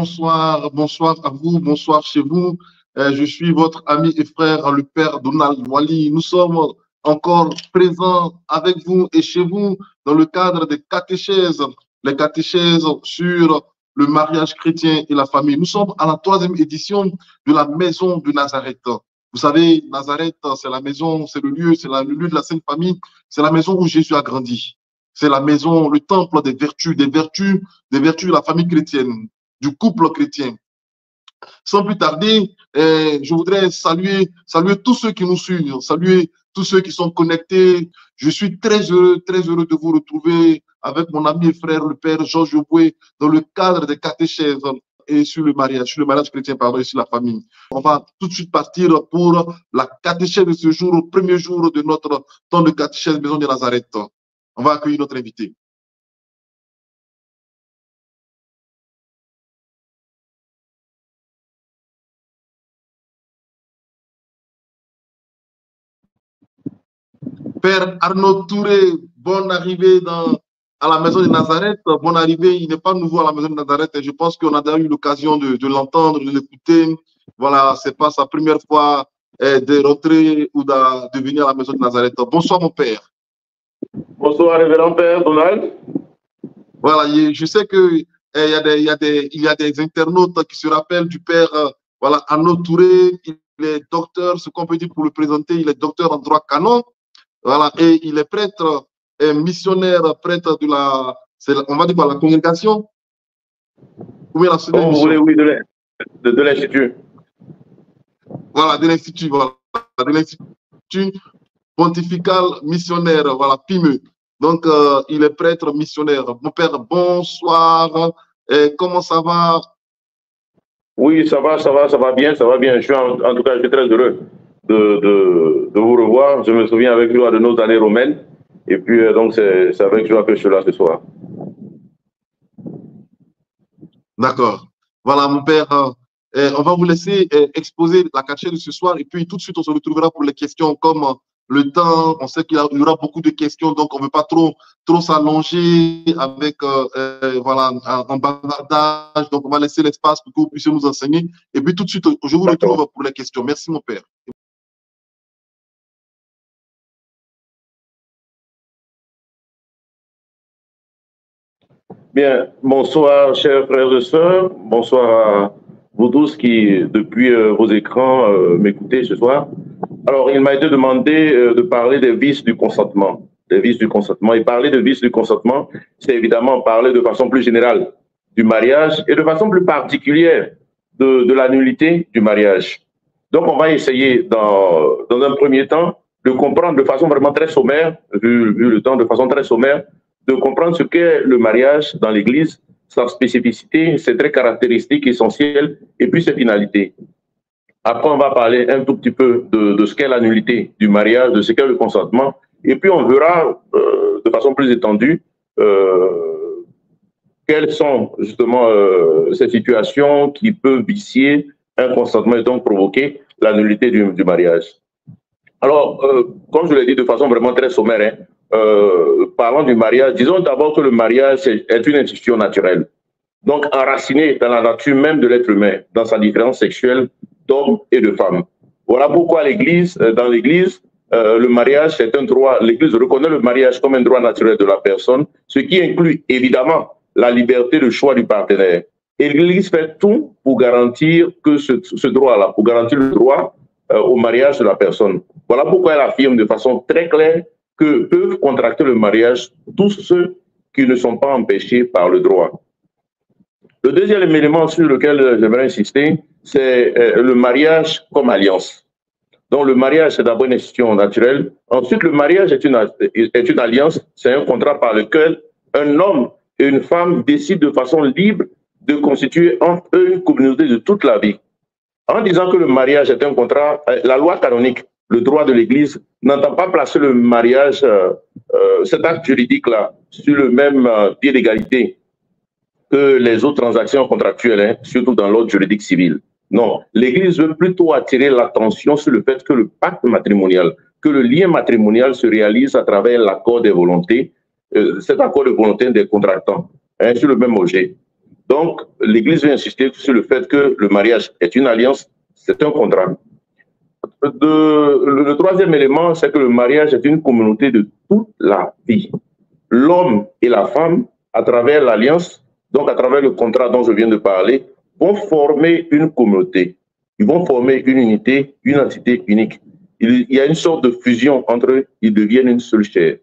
bonsoir, bonsoir à vous, bonsoir chez vous. Je suis votre ami et frère, le père Donald Wali. Nous sommes encore présents avec vous et chez vous dans le cadre des catéchèses, les catéchèses sur le mariage chrétien et la famille. Nous sommes à la 3e édition de la maison de Nazareth. Vous savez, Nazareth, c'est la maison, c'est le lieu de la Sainte Famille, c'est la maison où Jésus a grandi. C'est la maison, le temple des vertus de la famille chrétienne, du couple chrétien. Sans plus tarder, je voudrais saluer tous ceux qui nous suivent, saluer tous ceux qui sont connectés. Je suis très heureux de vous retrouver avec mon ami et frère, le père Georges Yoboué, dans le cadre des catéchèses et sur le mariage chrétien, pardon, et sur la famille. On va tout de suite partir pour la catéchèse de ce jour, au premier jour de notre temps de catéchèse Maison de Nazareth. On va accueillir notre invité. Père Arnaud Touré, bonne arrivée à la maison de Nazareth. Bonne arrivée, il n'est pas nouveau à la maison de Nazareth et je pense qu'on a déjà eu l'occasion de l'entendre, de l'écouter. Voilà, c'est pas sa première fois de rentrer ou de venir à la maison de Nazareth. Bonsoir mon père. Bonsoir révérend père Donald. Voilà, je sais qu'il y a des internautes qui se rappellent du père voilà, Arnaud Touré. Il est docteur, ce qu'on peut dire pour le présenter, il est docteur en droit canon. Voilà, et il est prêtre, missionnaire, prêtre de on va dire quoi, la congrégation? Oui, la oh, vous voulez, oui, de l'Institut. Voilà, de l'Institut, voilà, de l'Institut pontifical missionnaire, voilà, PIME. Donc, il est prêtre missionnaire. Mon père, bonsoir. Comment ça va? Oui, ça va bien, ça va bien. En tout cas, je suis très heureux de vous revoir. Je me souviens avec joie de nos années romaines. Et puis, donc, c'est avec joie que je suis là ce soir. D'accord. Voilà, mon père, on va vous laisser exposer la catéchèse de ce soir. Et puis, tout de suite, on se retrouvera pour les questions. Comme le temps, on sait qu'il y aura beaucoup de questions, donc on ne veut pas trop s'allonger avec voilà, un bavardage. Donc, on va laisser l'espace pour que vous puissiez nous enseigner. Et puis, tout de suite, je vous retrouve pour les questions. Merci, mon père. Bien, bonsoir chers frères et sœurs, bonsoir à vous tous qui, depuis vos écrans, m'écoutez ce soir. Alors, il m'a été demandé de parler des vices du consentement, des vices du consentement. Et parler de vices du consentement, c'est évidemment parler de façon plus générale du mariage et de façon plus particulière de la nullité du mariage. Donc, on va essayer dans un premier temps de comprendre de façon vraiment très sommaire, vu le temps, de façon très sommaire, de comprendre ce qu'est le mariage dans l'Église, sa spécificité, ses traits caractéristiques essentiels et puis ses finalités. Après, on va parler un tout petit peu de ce qu'est la nullité du mariage, de ce qu'est le consentement, et puis on verra de façon plus étendue quelles sont justement ces situations qui peuvent vicier un consentement et donc provoquer la nullité du mariage. Alors, comme je l'ai dit de façon vraiment très sommaire, parlant du mariage, disons d'abord que le mariage est une institution naturelle, donc enracinée dans la nature même de l'être humain, dans sa différence sexuelle d'hommes et de femmes. Voilà pourquoi l'Église, dans l'Église, le mariage est un droit, l'Église reconnaît le mariage comme un droit naturel de la personne, ce qui inclut évidemment la liberté de choix du partenaire. Et l'Église fait tout pour garantir que ce droit-là, pour garantir le droit au mariage de la personne. Voilà pourquoi elle affirme de façon très claire que peuvent contracter le mariage tous ceux qui ne sont pas empêchés par le droit. Le deuxième élément sur lequel j'aimerais insister, c'est le mariage comme alliance. Donc le mariage, c'est d'abord une institution naturelle. Ensuite, le mariage est une alliance, c'est un contrat par lequel un homme et une femme décident de façon libre de constituer entre eux une communauté de toute la vie. En disant que le mariage est un contrat, la loi canonique, le droit de l'Église, n'entend pas placer le mariage, cet acte juridique-là, sur le même pied d'égalité que les autres transactions contractuelles, surtout dans l'ordre juridique civil. Non, l'Église veut plutôt attirer l'attention sur le fait que le pacte matrimonial, que le lien matrimonial se réalise à travers l'accord des volontés, cet accord de volonté des contractants, sur le même objet. Donc, l'Église veut insister sur le fait que le mariage est une alliance, c'est un contrat. Le troisième élément, c'est que le mariage est une communauté de toute la vie. L'homme et la femme, à travers l'alliance, donc à travers le contrat dont je viens de parler, vont former une communauté. Ils vont former une unité, une entité unique. Il y a une sorte de fusion entre eux, ils deviennent une seule chair.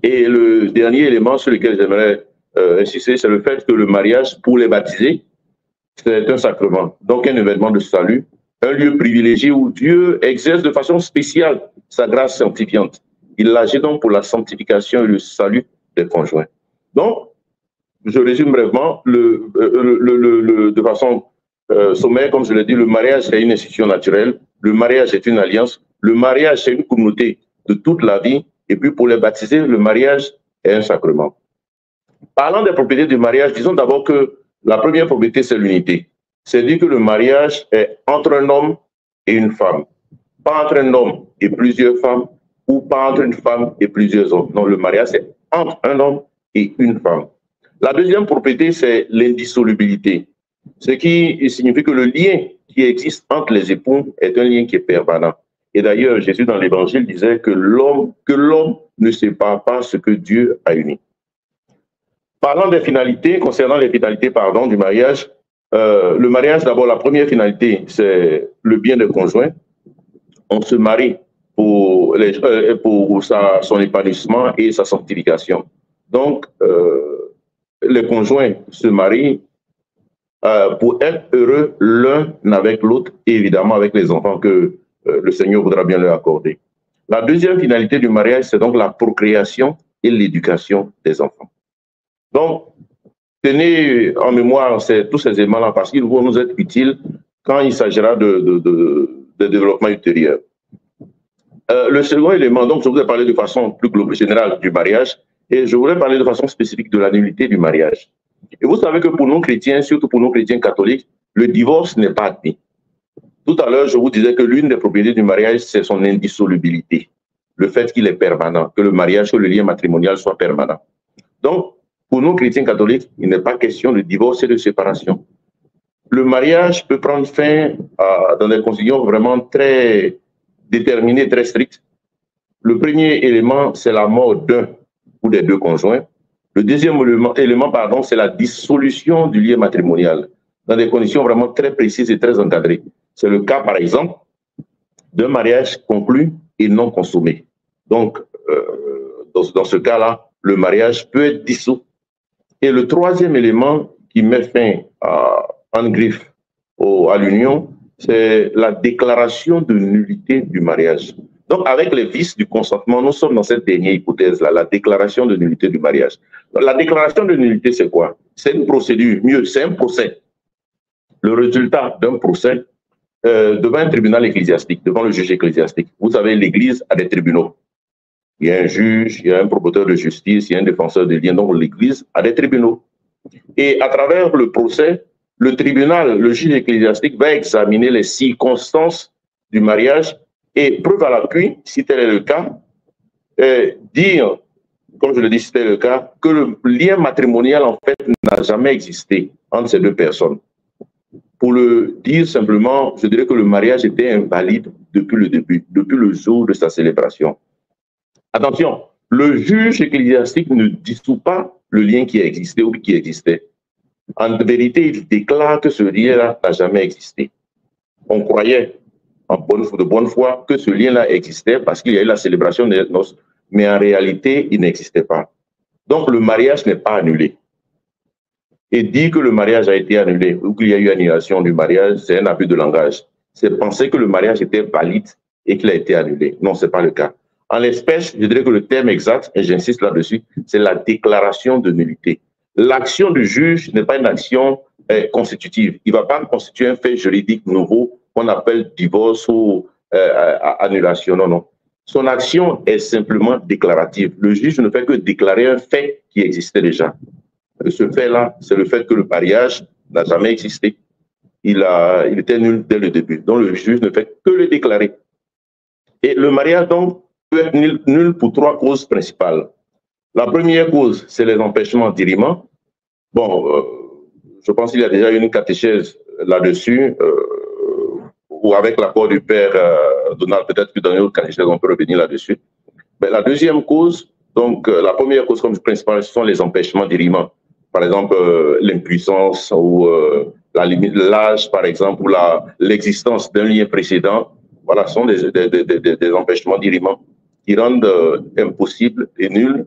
Et le dernier élément sur lequel j'aimerais insister, c'est le fait que le mariage, pour les baptisés, c'est un sacrement, donc un événement de salut, un lieu privilégié où Dieu exerce de façon spéciale sa grâce sanctifiante. Il agit donc pour la sanctification et le salut des conjoints. Donc, je résume brièvement, de façon sommaire, comme je l'ai dit, le mariage est une institution naturelle, le mariage est une alliance, le mariage c'est une communauté de toute la vie, et puis pour les baptisés, le mariage est un sacrement. Parlant des propriétés du mariage, disons d'abord que la première propriété, c'est l'unité. C'est-à-dire que le mariage est entre un homme et une femme. Pas entre un homme et plusieurs femmes, ou pas entre une femme et plusieurs hommes. Non, le mariage, c'est entre un homme et une femme. La deuxième propriété, c'est l'indissolubilité. Ce qui signifie que le lien qui existe entre les époux est un lien qui est permanent. Et d'ailleurs, Jésus dans l'Évangile disait que l'homme ne sépare pas ce que Dieu a uni. Parlant des finalités, concernant les finalités du mariage, le mariage, d'abord, la première finalité, c'est le bien des conjoints. On se marie pour son épanouissement et sa sanctification. Donc, les conjoints se marient pour être heureux l'un avec l'autre et évidemment avec les enfants que le Seigneur voudra bien leur accorder. La deuxième finalité du mariage, c'est donc la procréation et l'éducation des enfants. Donc, tenez en mémoire tous ces éléments-là parce qu'ils vont nous être utiles quand il s'agira de développement ultérieur. Le second élément, donc je voudrais parler de façon plus globale, générale du mariage et je voudrais parler de façon spécifique de la nullité du mariage. Et vous savez que pour nous chrétiens, surtout pour nous chrétiens catholiques, le divorce n'est pas admis. Tout à l'heure, je vous disais que l'une des propriétés du mariage, c'est son indissolubilité. Le fait qu'il est permanent, que le mariage, que le lien matrimonial soit permanent. Donc, pour nous chrétiens catholiques, il n'est pas question de divorce et de séparation. Le mariage peut prendre fin dans des conditions vraiment très déterminées, très strictes. Le premier élément, c'est la mort d'un ou des deux conjoints. Le deuxième élément, c'est la dissolution du lien matrimonial dans des conditions vraiment très précises et très encadrées. C'est le cas, par exemple, d'un mariage conclu et non consommé. Donc, dans ce cas-là, le mariage peut être dissous. Et le troisième élément qui met fin en griffe à l'union, c'est la déclaration de nullité du mariage. Donc, avec les vices du consentement, nous sommes dans cette dernière hypothèse-là, la déclaration de nullité du mariage. Donc, la déclaration de nullité, c'est quoi? C'est une procédure, mieux, c'est un procès. Le résultat d'un procès devant un tribunal ecclésiastique, devant le juge ecclésiastique. Vous savez, l'Église a des tribunaux. Il y a un juge, il y a un promoteur de justice, il y a un défenseur de liens. Donc, l'Église a des tribunaux. Et à travers le procès, le tribunal, le juge ecclésiastique va examiner les circonstances du mariage et, preuve à l'appui, si tel est le cas, dire, comme je le dis, si tel est le cas, que le lien matrimonial, en fait, n'a jamais existé entre ces deux personnes. Pour le dire simplement, je dirais que le mariage était invalide depuis le début, depuis le jour de sa célébration. Attention, le juge ecclésiastique ne dissout pas le lien qui existait ou qui existait. En vérité, il déclare que ce lien-là n'a jamais existé. On croyait de bonne foi que ce lien-là existait parce qu'il y a eu la célébration des noces, mais en réalité, il n'existait pas. Donc, le mariage n'est pas annulé. Et dire que le mariage a été annulé ou qu'il y a eu annulation du mariage, c'est un abus de langage. C'est penser que le mariage était valide et qu'il a été annulé. Non, ce n'est pas le cas. En l'espèce, je dirais que le terme exact, et j'insiste là-dessus, c'est la déclaration de nullité. L'action du juge n'est pas une action constitutive. Il ne va pas constituer un fait juridique nouveau qu'on appelle divorce ou annulation. Non, non. Son action est simplement déclarative. Le juge ne fait que déclarer un fait qui existait déjà. Ce fait-là, c'est le fait que le mariage n'a jamais existé. Il était nul dès le début. Donc, le juge ne fait que le déclarer. Et le mariage, donc, peut être nul pour trois causes principales. La première cause, c'est les empêchements d'irriment. Bon, je pense qu'il y a déjà une catéchèse là-dessus, ou avec l'accord du père Donald, peut-être que dans une autre catéchèse, on peut revenir là-dessus. Mais la deuxième cause, donc la première cause comme principale, ce sont les empêchements d'irriement. Par exemple, l'impuissance ou la limite de l'âge, par exemple, ou l'existence d'un lien précédent. Voilà, ce sont des empêchements d'irriement qui rendent impossible et nul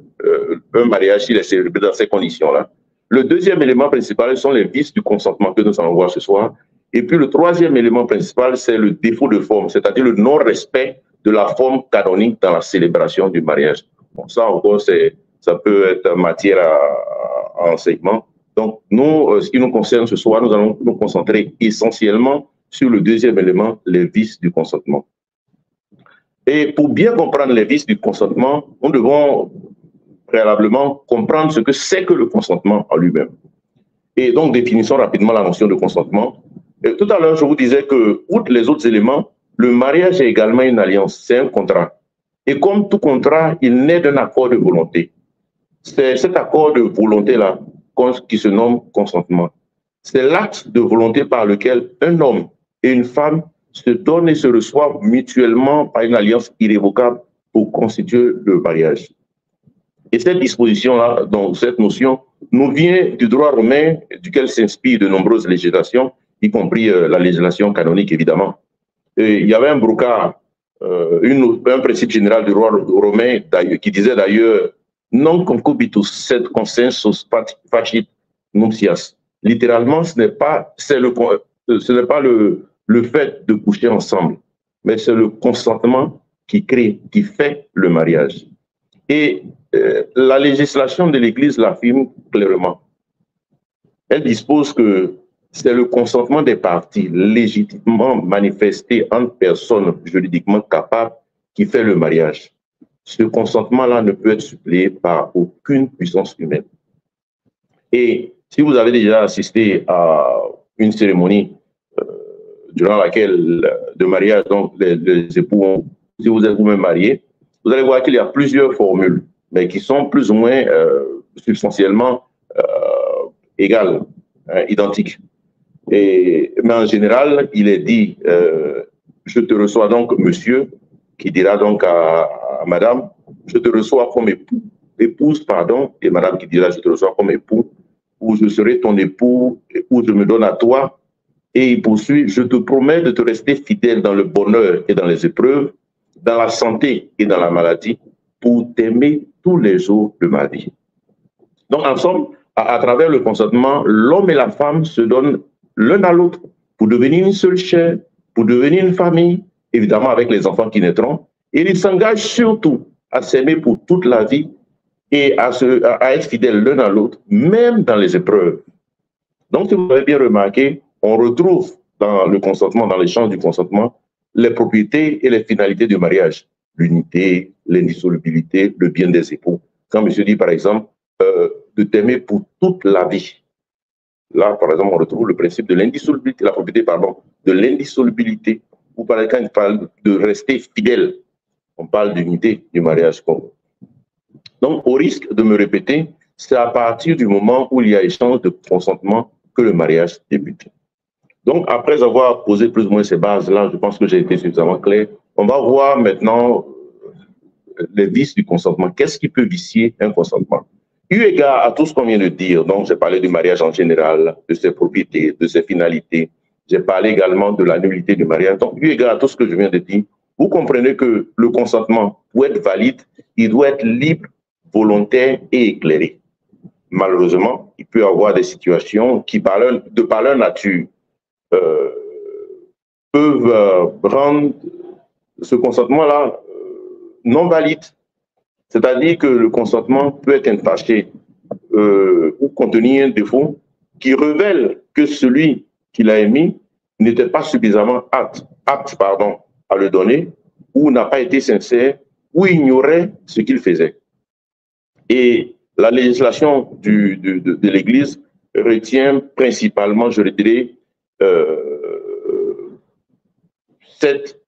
un mariage s'il est célébré dans ces conditions-là. Le deuxième élément principal sont les vices du consentement que nous allons voir ce soir. Et puis le troisième élément principal, c'est le défaut de forme, c'est-à-dire le non-respect de la forme canonique dans la célébration du mariage. Bon, ça encore, ça peut être matière à enseignement. Donc, nous, ce qui nous concerne ce soir, nous allons nous concentrer essentiellement sur le deuxième élément, les vices du consentement. Et pour bien comprendre les vices du consentement, nous devons préalablement comprendre ce que c'est que le consentement en lui-même. Et donc, définissons rapidement la notion de consentement. Et tout à l'heure, je vous disais que, outre les autres éléments, le mariage est également une alliance, c'est un contrat. Et comme tout contrat, il naît d'un accord de volonté. C'est cet accord de volonté-là qui se nomme consentement. C'est l'acte de volonté par lequel un homme et une femme se donnent et se reçoivent mutuellement par une alliance irrévocable pour constituer le mariage. Et cette disposition-là, donc cette notion, nous vient du droit romain, duquel s'inspirent de nombreuses législations, y compris la législation canonique, évidemment. Et il y avait un brocard, un principe général du droit romain qui disait d'ailleurs « non concubitus sed consensus facit nuptias ». Littéralement, ce n'est pas le fait de coucher ensemble, mais c'est le consentement qui crée, qui fait le mariage. Et la législation de l'Église l'affirme clairement. Elle dispose que c'est le consentement des parties légitimement manifesté entre personnes juridiquement capables qui fait le mariage. Ce consentement-là ne peut être suppléé par aucune puissance humaine. Et si vous avez déjà assisté à une cérémonie durant laquelle, de mariage, donc les époux, si vous êtes vous-même marié, vous allez voir qu'il y a plusieurs formules, mais qui sont plus ou moins substantiellement égales, identiques. Mais en général, il est dit, je te reçois donc monsieur, qui dira donc à madame, je te reçois comme épouse, pardon, et madame qui dira, je te reçois comme époux, ou je serai ton époux, ou je me donne à toi. Et il poursuit, je te promets de te rester fidèle dans le bonheur et dans les épreuves, dans la santé et dans la maladie, pour t'aimer tous les jours de ma vie. Donc, en somme, à travers le consentement, l'homme et la femme se donnent l'un à l'autre pour devenir une seule chair, pour devenir une famille, évidemment avec les enfants qui naîtront, et ils s'engagent surtout à s'aimer pour toute la vie et à être fidèles l'un à l'autre, même dans les épreuves. Donc, si vous avez bien remarqué, on retrouve dans le consentement, dans l'échange du consentement, les propriétés et les finalités du mariage. L'unité, l'indissolubilité, le bien des époux. Quand monsieur dit, par exemple, de t'aimer pour toute la vie. Là, par exemple, on retrouve le principe de l'indissolubilité, la propriété, pardon, de l'indissolubilité. Ou par exemple, quand il parle de rester fidèle, on parle d'unité du mariage. Donc, au risque de me répéter, c'est à partir du moment où il y a échange de consentement que le mariage débute. Donc, après avoir posé plus ou moins ces bases-là, je pense que j'ai été suffisamment clair. On va voir maintenant les vices du consentement. Qu'est-ce qui peut vicier un consentement? Eu égard à tout ce qu'on vient de dire, donc j'ai parlé du mariage en général, de ses propriétés, de ses finalités, j'ai parlé également de la nullité du mariage. Donc, eu égard à tout ce que je viens de dire, vous comprenez que le consentement, pour être valide, il doit être libre, volontaire et éclairé. Malheureusement, il peut y avoir des situations qui, de par leur nature, peuvent rendre ce consentement-là non valide. C'est-à-dire que le consentement peut être entaché ou contenir un défaut qui révèle que celui qui l'a émis n'était pas suffisamment apte à le donner, ou n'a pas été sincère, ou ignorait ce qu'il faisait. Et la législation de l'Église retient principalement, je dirais, cette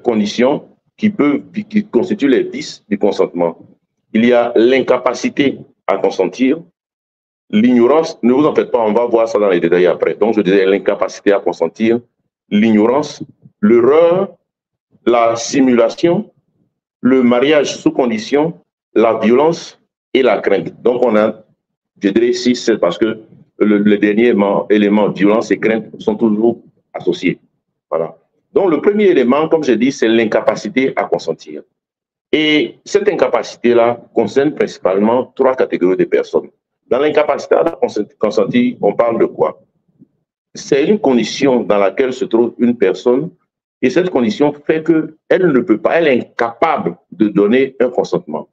condition qui constitue les vices du consentement. Il y a l'incapacité à consentir, l'ignorance, ne vous en faites pas, on va voir ça dans les détails après. Donc, je disais l'incapacité à consentir, l'ignorance, l'erreur, la simulation, le mariage sous condition, la violence et la crainte. Donc, on a, je dirais 6, c'est parce que le dernier élément, violence et crainte, sont toujours associés. Voilà. Donc, le premier élément, comme j'ai dit, c'est l'incapacité à consentir. Et cette incapacité-là concerne principalement 3 catégories de personnes. Dans l'incapacité à consentir, on parle de quoi? C'est une condition dans laquelle se trouve une personne et cette condition fait qu'elle ne peut pas, elle est incapable de donner un consentement.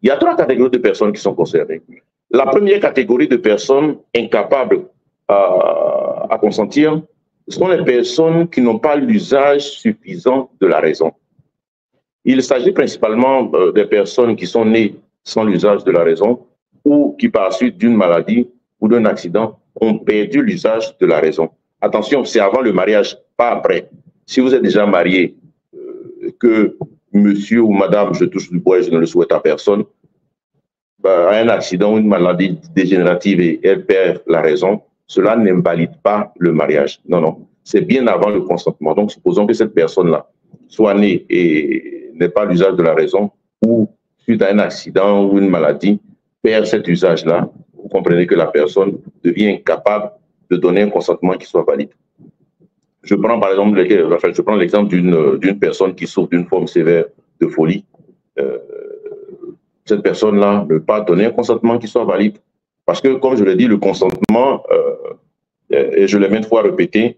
Il y a 3 catégories de personnes qui sont concernées. La première catégorie de personnes incapables à consentir, ce sont les personnes qui n'ont pas l'usage suffisant de la raison. Il s'agit principalement des personnes qui sont nées sans l'usage de la raison ou qui, par suite d'une maladie ou d'un accident, ont perdu l'usage de la raison. Attention, c'est avant le mariage, pas après. Si vous êtes déjà marié, que monsieur ou madame, je touche du bois et je ne le souhaite à personne, a un accident ou une maladie dégénérative et elle perd la raison, cela n'invalide pas le mariage. Non, non, c'est bien avant le consentement. Donc, supposons que cette personne-là soit née et n'ait pas l'usage de la raison ou suite à un accident ou une maladie, perd cet usage-là, vous comprenez que la personne devient incapable de donner un consentement qui soit valide. Je prends par exemple l'exemple d'une personne qui souffre d'une forme sévère de folie. Cette personne-là ne peut pas donner un consentement qui soit valide. Parce que, comme je l'ai dit, le consentement, et je l'ai maintes fois répété,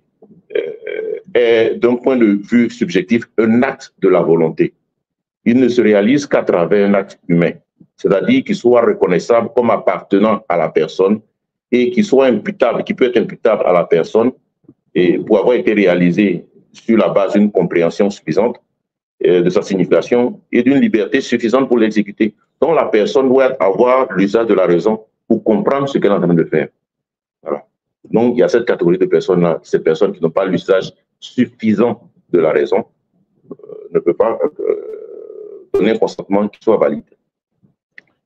est d'un point de vue subjectif un acte de la volonté. Il ne se réalise qu'à travers un acte humain, c'est-à-dire qu'il soit reconnaissable comme appartenant à la personne et qu'il soit imputable, qui peut être imputable à la personne et pour avoir été réalisé sur la base d'une compréhension suffisante de sa signification et d'une liberté suffisante pour l'exécuter. Donc la personne doit avoir l'usage de la raison pour comprendre ce qu'elle est en train de faire. Voilà. Donc il y a cette catégorie de personnes-là, ces personnes qui n'ont pas l'usage suffisant de la raison, ne peut pas donner un consentement qui soit valide.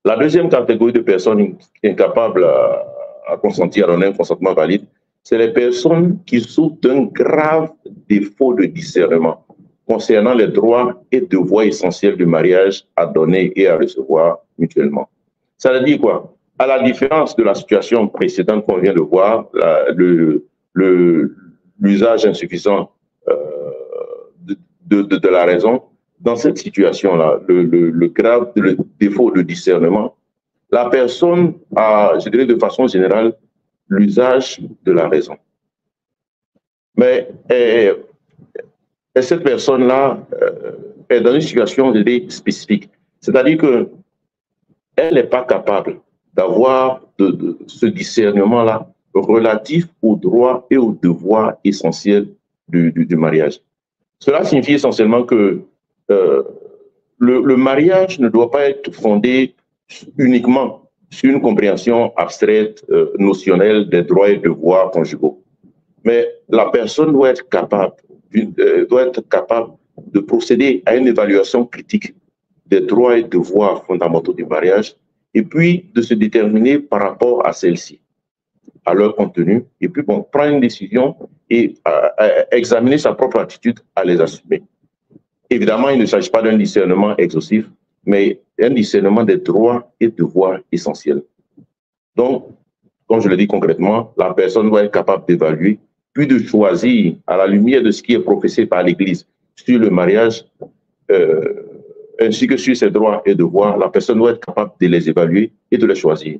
La deuxième catégorie de personnes incapables à consentir, à donner un consentement valide, c'est les personnes qui souffrent d'un grave défaut de discernement concernant les droits et devoirs essentiels du mariage à donner et à recevoir mutuellement. Ça veut dire quoi? À la différence de la situation précédente qu'on vient de voir, l'usage insuffisant de la raison, dans cette situation-là, le grave défaut de discernement, la personne a, je dirais de façon générale, l'usage de la raison. Mais cette personne-là est dans une situation spécifique. C'est-à-dire qu'elle n'est pas capable d'avoir ce discernement-là relatif aux droits et aux devoirs essentiels du mariage. Cela signifie essentiellement que le mariage ne doit pas être fondé uniquement sur une compréhension abstraite, notionnelle des droits et devoirs conjugaux. Mais la personne doit être capable de procéder à une évaluation critique des droits et devoirs fondamentaux du mariage et puis de se déterminer par rapport à celles-ci, à leur contenu, et puis bon, prendre une décision et examiner sa propre attitude à les assumer. Évidemment, il ne s'agit pas d'un discernement exhaustif, mais un discernement des droits et devoirs essentiels. Donc, comme je le dis concrètement, la personne doit être capable d'évaluer, puis de choisir, à la lumière de ce qui est professé par l'Église sur le mariage, ainsi que sur ses droits et devoirs, la personne doit être capable de les évaluer et de les choisir.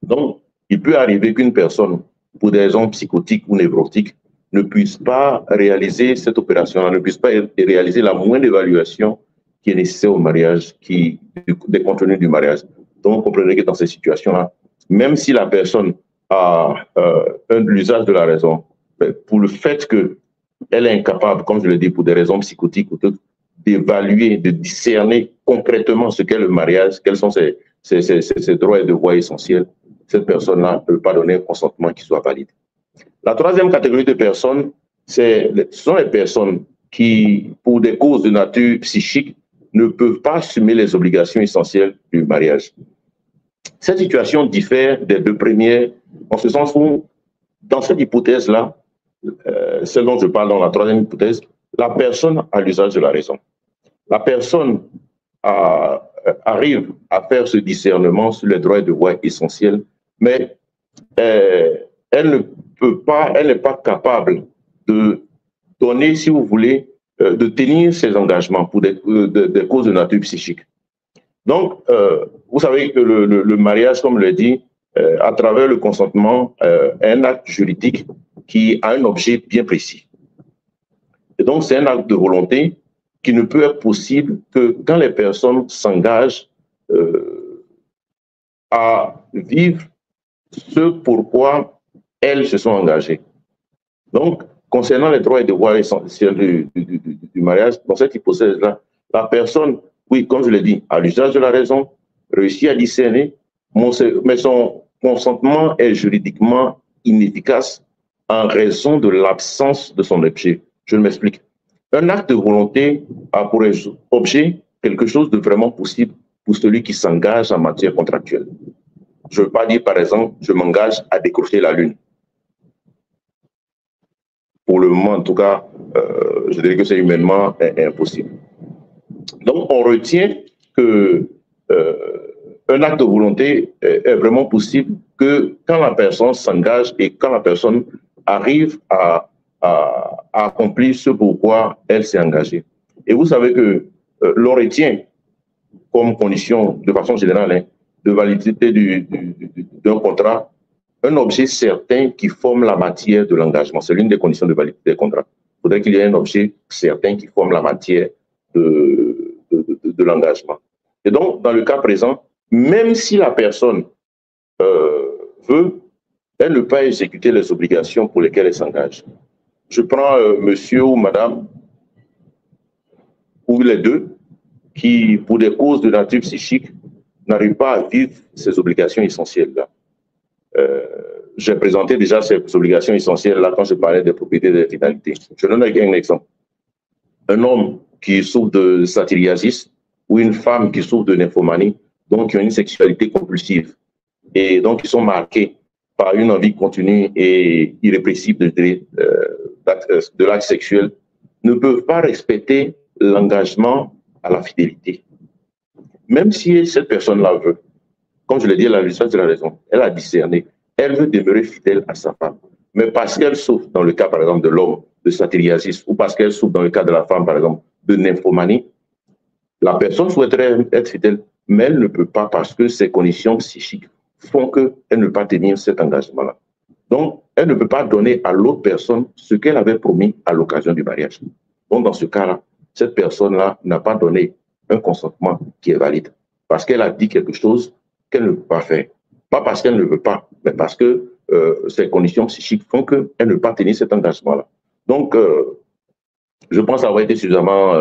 Donc, il peut arriver qu'une personne, pour des raisons psychotiques ou névrotiques, ne puisse pas réaliser cette opération, ne puisse pas réaliser la moindre évaluation qui est nécessaire au mariage, des contenus du mariage. Donc, vous comprenez que dans ces situations-là, même si la personne a l'usage de la raison, pour le fait qu'elle est incapable, comme je l'ai dit, pour des raisons psychotiques ou d'autres, d'évaluer, de discerner concrètement ce qu'est le mariage, quels sont ses droits et devoirs essentiels, cette personne-là ne peut pas donner un consentement qui soit valide. La troisième catégorie de personnes, ce sont les personnes qui, pour des causes de nature psychique, ne peuvent pas assumer les obligations essentielles du mariage. Cette situation diffère des deux premières, en ce sens où, dans cette hypothèse-là, celle dont je parle dans la troisième hypothèse, la personne a l'usage de la raison. La personne arrive à faire ce discernement sur les droits et devoirs essentiels, mais elle n'est pas capable de donner, si vous voulez, de tenir ses engagements pour des causes de nature psychique. Donc, vous savez que le mariage, comme je l'ai dit, à travers le consentement, est un acte juridique qui a un objet bien précis. Et donc, c'est un acte de volonté qui ne peut être possible que quand les personnes s'engagent à vivre ce pourquoi elles se sont engagées. Donc, concernant les droits et devoirs essentiels du mariage, dans cette hypothèse-là, la personne, oui, comme je l'ai dit, a l'usage de la raison, réussit à discerner, mais son consentement est juridiquement inefficace en raison de l'absence de son objet. Je m'explique. Un acte de volonté a pour objet quelque chose de vraiment possible pour celui qui s'engage en matière contractuelle. Je ne veux pas dire, par exemple, je m'engage à décrocher la Lune. Pour le moment, en tout cas, je dirais que c'est humainement impossible. Donc, on retient que un acte de volonté est vraiment possible que quand la personne s'engage et quand la personne arrive à accomplir ce pourquoi elle s'est engagée. Et vous savez que l'on retient comme condition, de façon générale, hein, de validité d'un contrat, un objet certain qui forme la matière de l'engagement. C'est l'une des conditions de validité des contrats. Il faudrait qu'il y ait un objet certain qui forme la matière de l'engagement. Et donc, dans le cas présent, même si la personne veut, elle ne peut pas exécuter les obligations pour lesquelles elle s'engage. Je prends monsieur ou madame, ou les deux, qui, pour des causes de nature psychique, n'arrivent pas à vivre ces obligations essentielles-là. J'ai présenté déjà ces obligations essentielles-là quand je parlais des propriétés de finalité. Je donne un exemple. Un homme qui souffre de satyriasis ou une femme qui souffre de nymphomanie, donc qui ont une sexualité compulsive, et donc qui sont marqués par une envie continue et irrépressible de l'acte sexuel, ne peuvent pas respecter l'engagement à la fidélité. Même si cette personne-là veut, comme je l'ai dit, elle a l'usage de la raison, elle a discerné, elle veut demeurer fidèle à sa femme. Mais parce qu'elle souffre, dans le cas, par exemple, de l'homme, de satyriasis, ou parce qu'elle souffre, dans le cas de la femme, par exemple, de nymphomanie, la personne souhaiterait être fidèle, mais elle ne peut pas parce que ses conditions psychiques font qu'elle ne peut pas tenir cet engagement-là. Donc, elle ne peut pas donner à l'autre personne ce qu'elle avait promis à l'occasion du mariage. Donc, dans ce cas-là, cette personne-là n'a pas donné un consentement qui est valide parce qu'elle a dit quelque chose qu'elle ne peut pas faire. Pas parce qu'elle ne veut pas, mais parce que ses conditions psychiques font qu'elle ne peut pas tenir cet engagement-là. Donc, je pense avoir été suffisamment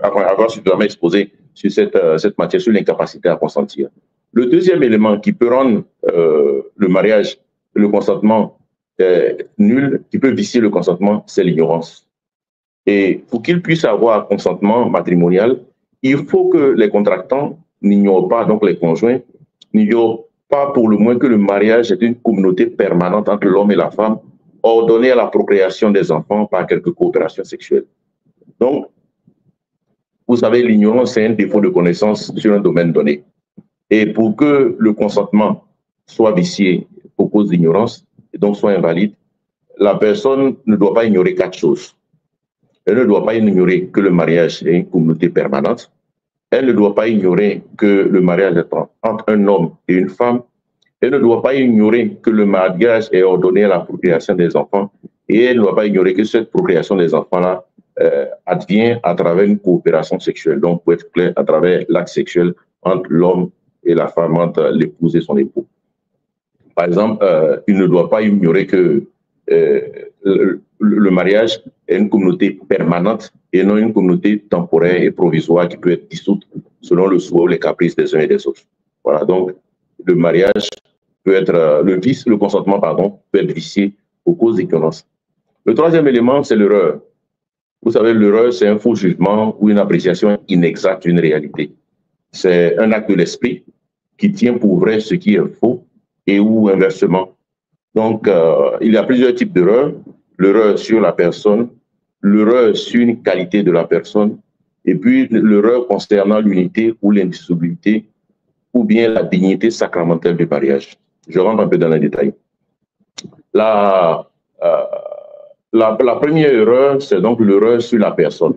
avoir suffisamment exposé sur cette matière, sur l'incapacité à consentir. Le deuxième élément qui peut rendre le mariage, le consentement nul, qui peut vicier le consentement, c'est l'ignorance. Et pour qu'il puisse avoir un consentement matrimonial, il faut que les contractants n'ignorent pas, donc les conjoints, n'ignorent pas pour le moins que le mariage est une communauté permanente entre l'homme et la femme, ordonnée à la procréation des enfants par quelques coopérations sexuelles. Donc, vous savez, l'ignorance est un défaut de connaissance sur un domaine donné. Et pour que le consentement soit vicié pour cause d'ignorance, et donc soit invalide, la personne ne doit pas ignorer 4 choses. Elle ne doit pas ignorer que le mariage est une communauté permanente. Elle ne doit pas ignorer que le mariage est entre un homme et une femme. Elle ne doit pas ignorer que le mariage est ordonné à la procréation des enfants. Et elle ne doit pas ignorer que cette procréation des enfants-là advient à travers une coopération sexuelle. Donc, pour être clair, à travers l'acte sexuel entre l'homme et la femme, entre l'épouse et son époux. Par exemple, il ne doit pas ignorer que le mariage est une communauté permanente et non une communauté temporaire et provisoire qui peut être dissoute selon le souhait ou les caprices des uns et des autres. Voilà, donc le mariage peut être, le consentement, pardon, peut être vicié pour cause d'ignorance. Le troisième élément, c'est l'erreur. Vous savez, l'erreur, c'est un faux jugement ou une appréciation inexacte d'une réalité. c'est un acte de l'esprit qui tient pour vrai ce qui est faux et ou inversement. Donc, il y a plusieurs types d'erreurs. L'erreur sur la personne, l'erreur sur une qualité de la personne, et puis l'erreur concernant l'unité ou l'indissolubilité ou bien la dignité sacramentelle du mariage. Je rentre un peu dans les détails. La première erreur, c'est donc l'erreur sur la personne.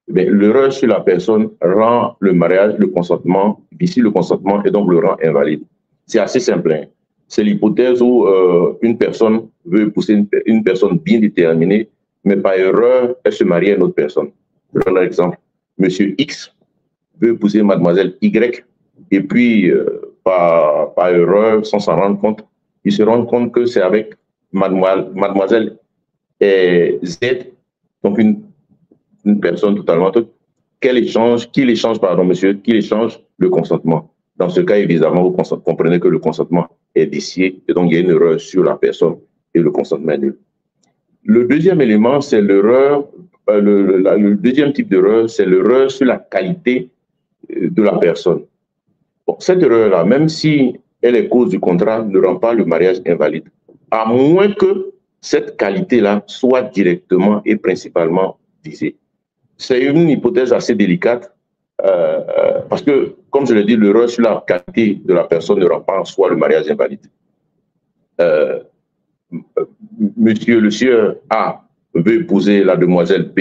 L'erreur sur la personne rend le mariage, le consentement, ici le consentement, et donc le rend invalide. C'est assez simple. Hein. C'est l'hypothèse où une personne veut épouser une personne bien déterminée, mais par erreur, elle se marie à une autre personne. Je donne un exemple. Monsieur X veut épouser mademoiselle Y, et puis, par erreur, sans s'en rendre compte, il se rend compte que c'est avec mademoiselle Z, donc une personne totalement autre, qu'il échange le consentement. Dans ce cas, évidemment, vous comprenez que le consentement est vicié, et donc il y a une erreur sur la personne et le consentement est nul. Le deuxième élément, c'est l'erreur, le deuxième type d'erreur, c'est l'erreur sur la qualité de la personne. Bon, cette erreur-là, même si elle est cause du contrat, ne rend pas le mariage invalide, à moins que cette qualité-là soit directement et principalement visée. C'est une hypothèse assez délicate parce que, comme je l'ai dit, l'erreur sur la qualité de la personne ne rend pas en soi le mariage invalide. Monsieur le sieur A veut épouser la demoiselle B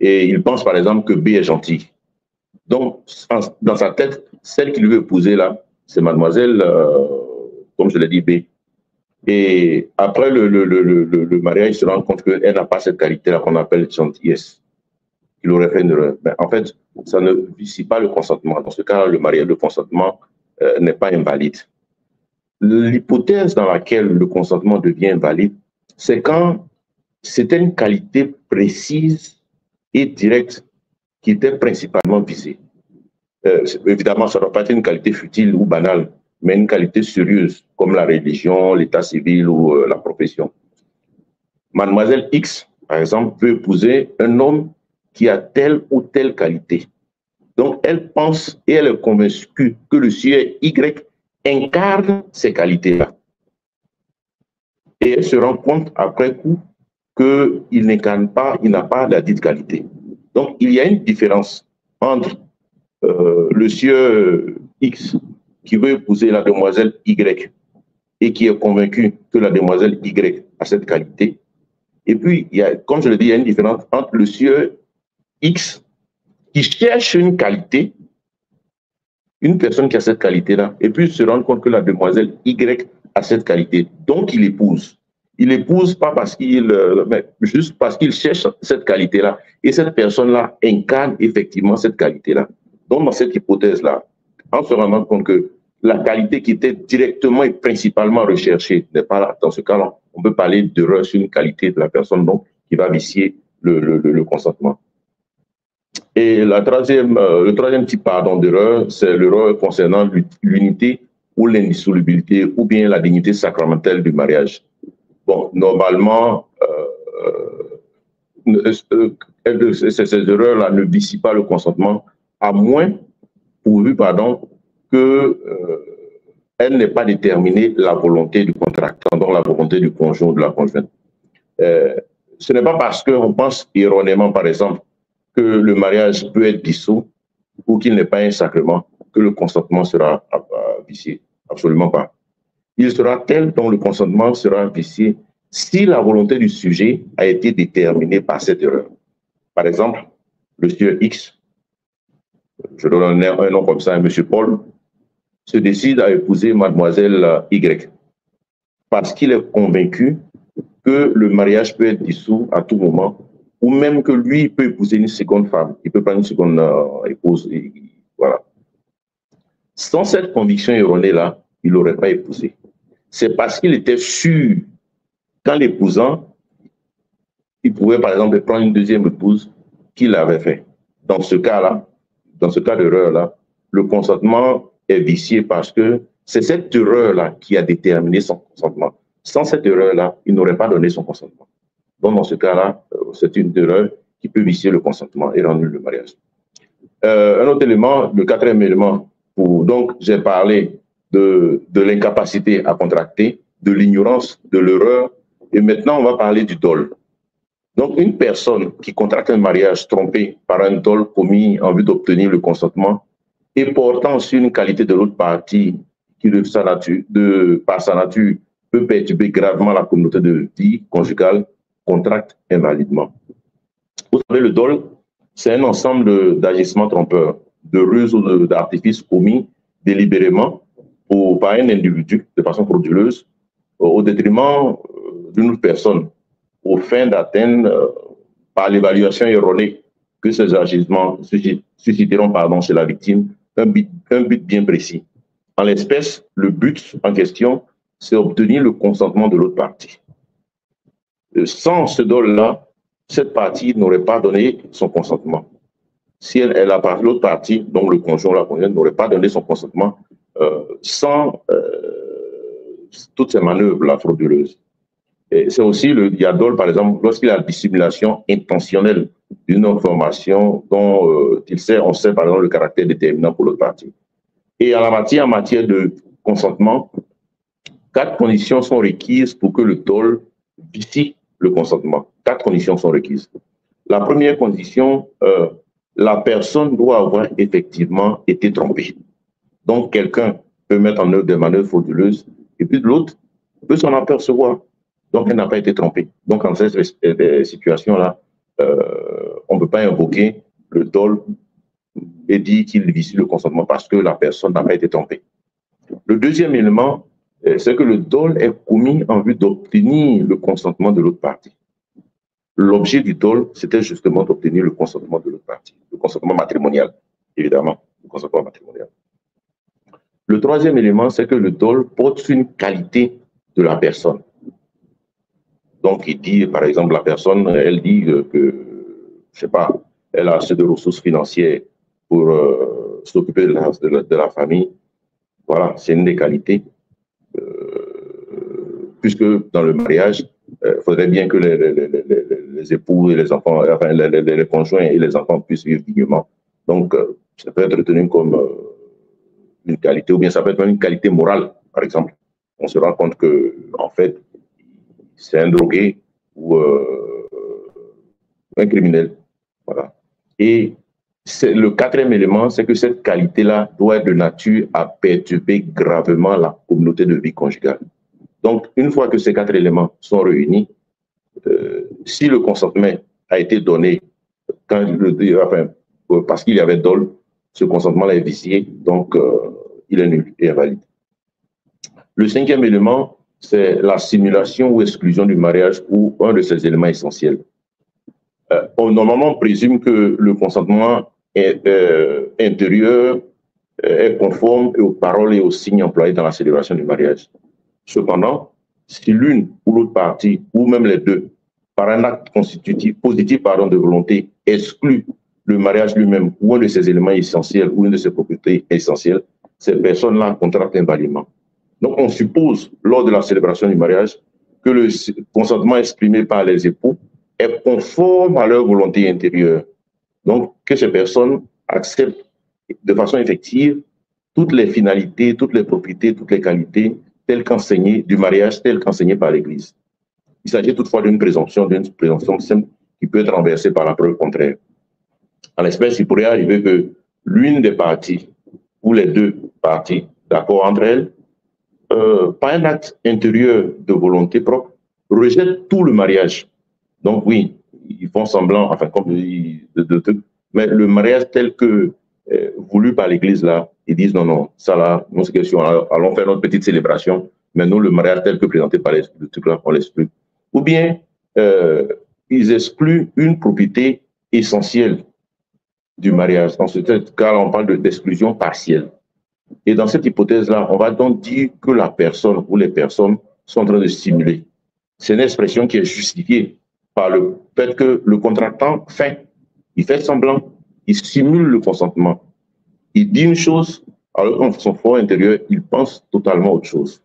et il pense par exemple que B est gentille. Donc, dans sa tête, celle qu'il veut épouser là, c'est mademoiselle, comme je l'ai dit, B. Et après le mariage, il se rend compte qu'elle n'a pas cette qualité-là qu'on appelle gentillesse. Il aurait fait une erreur. Mais en fait, ça ne vicie pas le consentement. Dans ce cas, le mariage, le consentement n'est pas invalide. L'hypothèse dans laquelle le consentement devient invalide, c'est quand c'était une qualité précise et directe qui était principalement visée. Évidemment, ça ne doit pas être une qualité futile ou banale, mais une qualité sérieuse, comme la religion, l'état civil ou la profession. Mademoiselle X, par exemple, veut épouser un homme qui a telle ou telle qualité. Donc, elle pense et elle est convaincue que le sieur Y incarne ces qualités-là. Et elle se rend compte après coup qu'il n'incarne pas, il n'a pas la dite qualité. Donc, il y a une différence entre le sieur X qui veut épouser la demoiselle Y et qui est convaincu que la demoiselle Y a cette qualité. Et puis, il y a, comme je le dis, il y a une différence entre le sieur X qui cherche une qualité, une personne qui a cette qualité-là, et puis se rend compte que la demoiselle Y a cette qualité. Donc, il épouse. Il épouse pas parce mais juste parce qu'il cherche cette qualité-là. Et cette personne-là incarne effectivement cette qualité-là. Donc, dans cette hypothèse-là, en se rendant compte que la qualité qui était directement et principalement recherchée n'est pas là, dans ce cas-là, on peut parler d'erreur sur une qualité de la personne donc, qui va vicier le consentement. Et le troisième type d'erreur, c'est l'erreur concernant l'unité ou l'indissolubilité ou bien la dignité sacramentelle du mariage. Bon, normalement, ces erreurs-là ne vicient pas le consentement, à moins, pourvu, que elle n'ait pas déterminé la volonté du contractant, donc la volonté du conjoint ou de la conjointe. Ce n'est pas parce qu'on pense erronément, par exemple, que le mariage peut être dissous ou qu'il n'est pas un sacrement que le consentement sera vicié. Absolument pas. Il sera tel dont le consentement sera vicié si la volonté du sujet a été déterminée par cette erreur. Par exemple, le sieur X, je donne un nom comme ça, M. Paul, se décide à épouser mademoiselle Y parce qu'il est convaincu que le mariage peut être dissous à tout moment ou même que lui peut épouser une seconde femme, il peut prendre une seconde épouse. Et, voilà. Sans cette conviction erronée-là, il n'aurait pas épousé. C'est parce qu'il était sûr qu'en l'épousant, il pouvait par exemple prendre une deuxième épouse qu'il avait fait. Dans ce cas-là, dans ce cas d'erreur-là, le consentement est vicié parce que c'est cette erreur-là qui a déterminé son consentement. Sans cette erreur-là, il n'aurait pas donné son consentement. Donc, dans ce cas-là, c'est une erreur qui peut vicier le consentement et rendre le mariage. Un autre élément, le quatrième élément, donc j'ai parlé de l'incapacité à contracter, de l'ignorance, de l'erreur, et maintenant on va parler du dol. Donc une personne qui contracte un mariage trompé par un dol commis en vue d'obtenir le consentement et portant sur une qualité de l'autre partie qui, par sa nature, peut perturber gravement la communauté de vie conjugale, contracte invalidement. Vous savez, le dol, c'est un ensemble d'agissements trompeurs, de ruses ou d'artifices commis délibérément par un individu de façon frauduleuse au détriment d'une autre personne, aux fins d'atteindre par l'évaluation erronée que ces agissements susciteront chez la victime un but bien précis. En l'espèce, le but en question, c'est obtenir le consentement de l'autre partie. Sans ce dol-là, cette partie n'aurait pas donné son consentement. Si l'autre partie, donc le conjoint ou la conjointe, n'aurait pas donné son consentement sans toutes ces manœuvres frauduleuses. C'est aussi le diadol, par exemple, lorsqu'il y a la dissimulation intentionnelle d'une information dont on sait, par exemple, le caractère déterminant pour l'autre partie. Et en matière de consentement, 4 conditions sont requises pour que le dol vicie le consentement. 4 conditions sont requises. La première condition, la personne doit avoir effectivement été trompée. Donc, quelqu'un peut mettre en œuvre des manœuvres frauduleuses et puis l'autre peut s'en apercevoir. Donc, elle n'a pas été trompée. Donc, en cette situation-là, on ne peut pas invoquer le dol et dire qu'il vicie le consentement parce que la personne n'a pas été trompée. Le deuxième élément, c'est que le dol est commis en vue d'obtenir le consentement de l'autre partie. L'objet du dol, c'était justement d'obtenir le consentement de l'autre partie, le consentement matrimonial, évidemment, le consentement matrimonial. Le troisième élément, c'est que le dol porte sur une qualité de la personne. Donc, il dit, par exemple, la personne, elle dit que, je sais pas, elle a assez de ressources financières pour s'occuper de la famille. Voilà, c'est une des qualités. Puisque dans le mariage, il faudrait bien que les époux et les enfants, enfin, les conjoints et les enfants puissent vivre dignement. Donc, ça peut être retenu comme une qualité, ou bien ça peut être même une qualité morale, par exemple. On se rend compte que, en fait, c'est un drogué ou un criminel. Voilà. Et le quatrième élément, c'est que cette qualité-là doit être de nature à perturber gravement la communauté de vie conjugale. Donc, une fois que ces 4 éléments sont réunis, si le consentement a été donné parce qu'il y avait dol, ce consentement-là est vicié, donc il est nul et invalide. Le 5e élément, c'est la simulation ou exclusion du mariage ou un de ces éléments essentiels. Normalement, on présume que le consentement intérieur est conforme aux paroles et aux signes employés dans la célébration du mariage. Cependant, si l'une ou l'autre partie, ou même les deux, par un acte constitutif, positif de volonté, exclut le mariage lui-même ou un de ses éléments essentiels ou une de ses propriétés essentielles, ces personnes-là contractent invalidement. Donc, on suppose, lors de la célébration du mariage, que le consentement exprimé par les époux est conforme à leur volonté intérieure. Donc, que ces personnes acceptent de façon effective toutes les finalités, toutes les propriétés, toutes les qualités telles qu'enseignées du mariage, telles qu'enseignées par l'Église. Il s'agit toutefois d'une présomption simple qui peut être renversée par la preuve contraire. En l'espèce, il pourrait arriver que l'une des parties ou les deux parties, d'accord entre elles, par un acte intérieur de volonté propre, rejettent tout le mariage. Donc oui, ils font semblant, enfin, comme mais le mariage tel que voulu par l'Église, là, ils disent non, ça là, non, c'est question, allons faire notre petite célébration, mais nous, le mariage tel que présenté par le truc là, on l'exclut. Ou bien, ils excluent une propriété essentielle du mariage. Dans ce cas, on parle d'exclusion partielle. Et dans cette hypothèse-là, on va donc dire que la personne ou les personnes sont en train de simuler. C'est une expression qui est justifiée par le fait que le contractant il fait semblant, il simule le consentement. Il dit une chose, alors qu'en son fort intérieur, il pense totalement autre chose.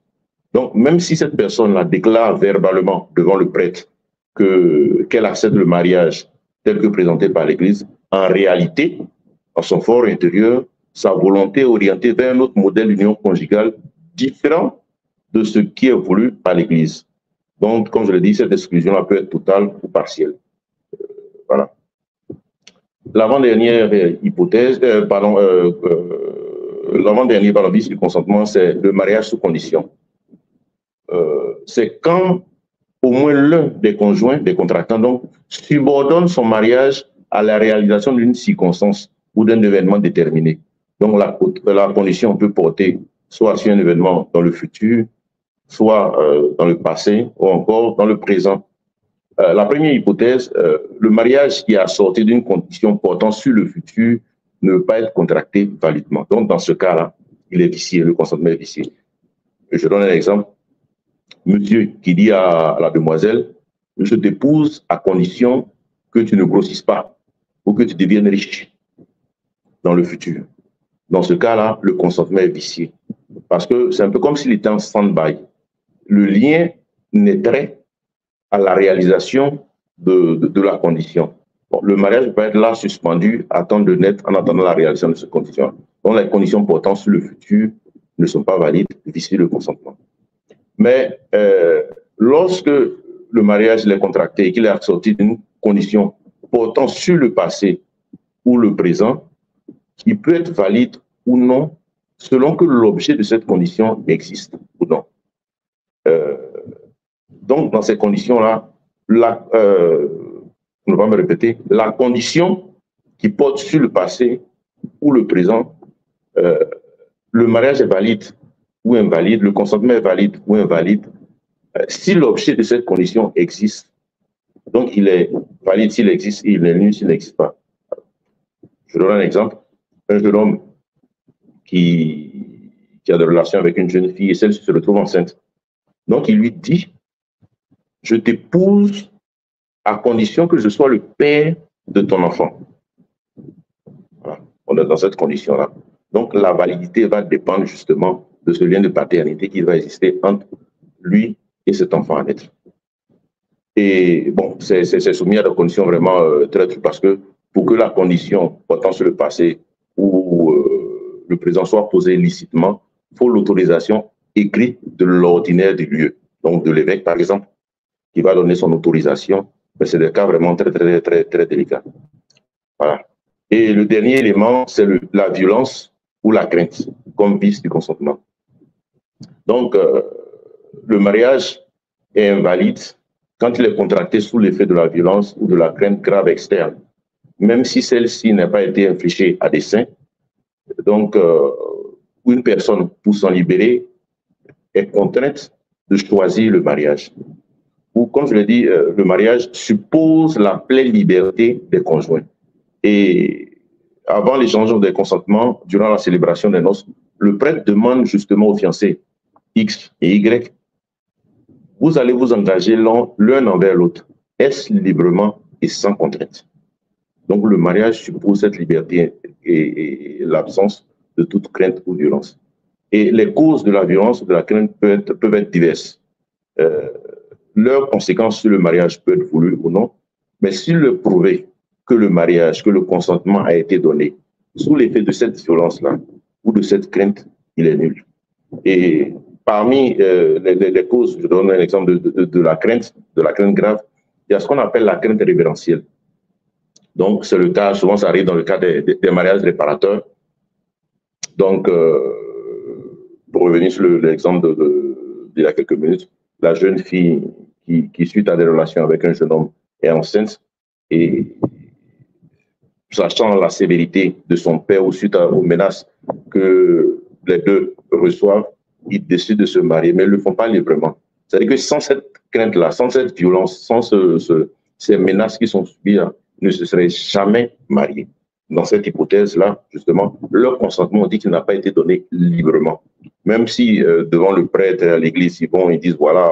Donc, même si cette personne-là déclare verbalement devant le prêtre qu'elle accepte le mariage tel que présenté par l'Église, en réalité, dans son fort intérieur, sa volonté orientée vers un autre modèle d'union conjugale différent de ce qui est voulu par l'Église. Donc, comme je l'ai dit, cette exclusion-là peut être totale ou partielle. Voilà. L'avant-dernière hypothèse, l'avant-dernier vice du consentement, c'est le mariage sous condition. C'est quand au moins l'un des conjoints, des contractants, donc, subordonne son mariage à la réalisation d'une circonstance ou d'un événement déterminé. Donc, la condition peut porter soit sur un événement dans le futur, soit dans le passé, ou encore dans le présent. La première hypothèse, le mariage qui est assorti d'une condition portant sur le futur ne peut pas être contracté validement. Donc, dans ce cas-là, il est vicié, le consentement est vicié. Je donne un exemple. Monsieur qui dit à la demoiselle, je t'épouse à condition que tu ne grossisses pas ou que tu deviennes riche dans le futur. Dans ce cas-là, le consentement est vicié. Parce que c'est un peu comme s'il était en stand-by. Le lien naîtrait à la réalisation de la condition. Bon, le mariage peut être là suspendu, attendre de naître en attendant la réalisation de cette condition. Donc les conditions portant sur le futur ne sont pas valides, vicier le consentement. Mais lorsque le mariage est contracté et qu'il est assorti d'une condition portant sur le passé ou le présent, il peut être valide ou non selon que l'objet de cette condition existe ou non. Donc, dans ces conditions-là, on ne va pas me répéter, la condition qui porte sur le passé ou le présent, le mariage est valide ou invalide, le consentement est valide ou invalide, si l'objet de cette condition existe. Donc, il est valide s'il existe et il est nul s'il n'existe pas. Je donne un exemple. Un jeune homme qui a des relations avec une jeune fille et celle-ci se retrouve enceinte. Donc, il lui dit, je t'épouse à condition que je sois le père de ton enfant. Voilà. On est dans cette condition-là. Donc, la validité va dépendre justement de ce lien de paternité qui va exister entre lui et cet enfant à naître. Et bon, c'est soumis à des conditions vraiment très dures parce que pour que la condition portant sur le passé ou le présent soit posée licitement, il faut l'autorisation écrite de l'ordinaire du lieu. Donc, de l'évêque, par exemple, qui va donner son autorisation. Mais c'est des cas vraiment très délicats. Voilà. Et le dernier élément, c'est la violence ou la crainte, comme vice du consentement. Donc, le mariage est invalide quand il est contracté sous l'effet de la violence ou de la crainte grave externe, même si celle-ci n'a pas été infligée à dessein. Donc, une personne, pour s'en libérer, est contrainte de choisir le mariage. Ou, comme je l'ai dit, le mariage suppose la pleine liberté des conjoints. Et avant l'échange des consentements, durant la célébration des noces, le prêtre demande justement aux fiancés X et Y, vous allez vous engager l'un envers l'autre. Est-ce librement et sans contrainte? Donc, le mariage suppose cette liberté et l'absence de toute crainte ou violence. Et les causes de la violence ou de la crainte peuvent être diverses. Leurs conséquences sur le mariage peuvent être voulues ou non, mais s'il est prouvé que le mariage, que le consentement a été donné sous l'effet de cette violence-là ou de cette crainte, il est nul. Et parmi les causes, je donne un exemple de la crainte grave, il y a ce qu'on appelle la crainte révérentielle. Donc, c'est le cas, souvent ça arrive dans le cas des mariages réparateurs. Donc, pour revenir sur l'exemple d'il y a quelques minutes, la jeune fille qui suite à des relations avec un jeune homme est enceinte et sachant la sévérité de son père ou suite aux menaces que les deux reçoivent, ils décident de se marier, mais ils ne le font pas librement. C'est-à-dire que sans cette crainte-là, sans cette violence, sans ces menaces qui sont subies, ils ne se seraient jamais mariés. Dans cette hypothèse-là, justement, leur consentement, on dit qu'il n'a pas été donné librement. Même si devant le prêtre à l'église, ils disent, voilà,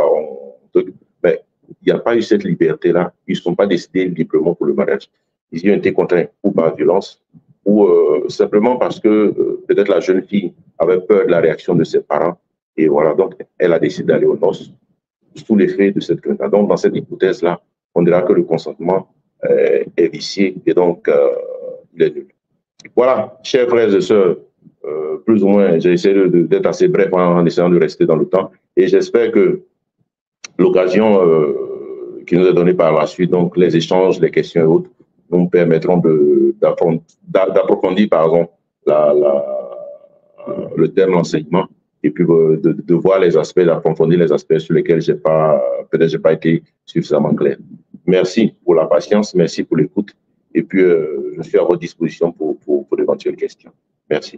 mais il n'y a pas eu cette liberté-là. Ils ne sont pas décidés librement pour le mariage. Ils y ont été contraints ou par violence, ou simplement parce que peut-être la jeune fille avait peur de la réaction de ses parents. Et voilà, donc elle a décidé d'aller aux noces sous l'effet de cette crainte. Donc, dans cette hypothèse-là, on dira que le consentement est vicié et donc il est nul. Voilà, chers frères et sœurs, plus ou moins, j'ai essayé d'être assez bref en essayant de rester dans le temps. Et j'espère que l'occasion qui nous est donnée par la suite, donc les échanges, les questions et autres, nous permettront d'approfondir le thème l'enseignement et puis de voir les aspects, d'approfondir les aspects sur lesquels peut-être j'ai pas été suffisamment clair. Merci pour la patience, merci pour l'écoute et puis je suis à votre disposition pour d'éventuelles questions. Merci.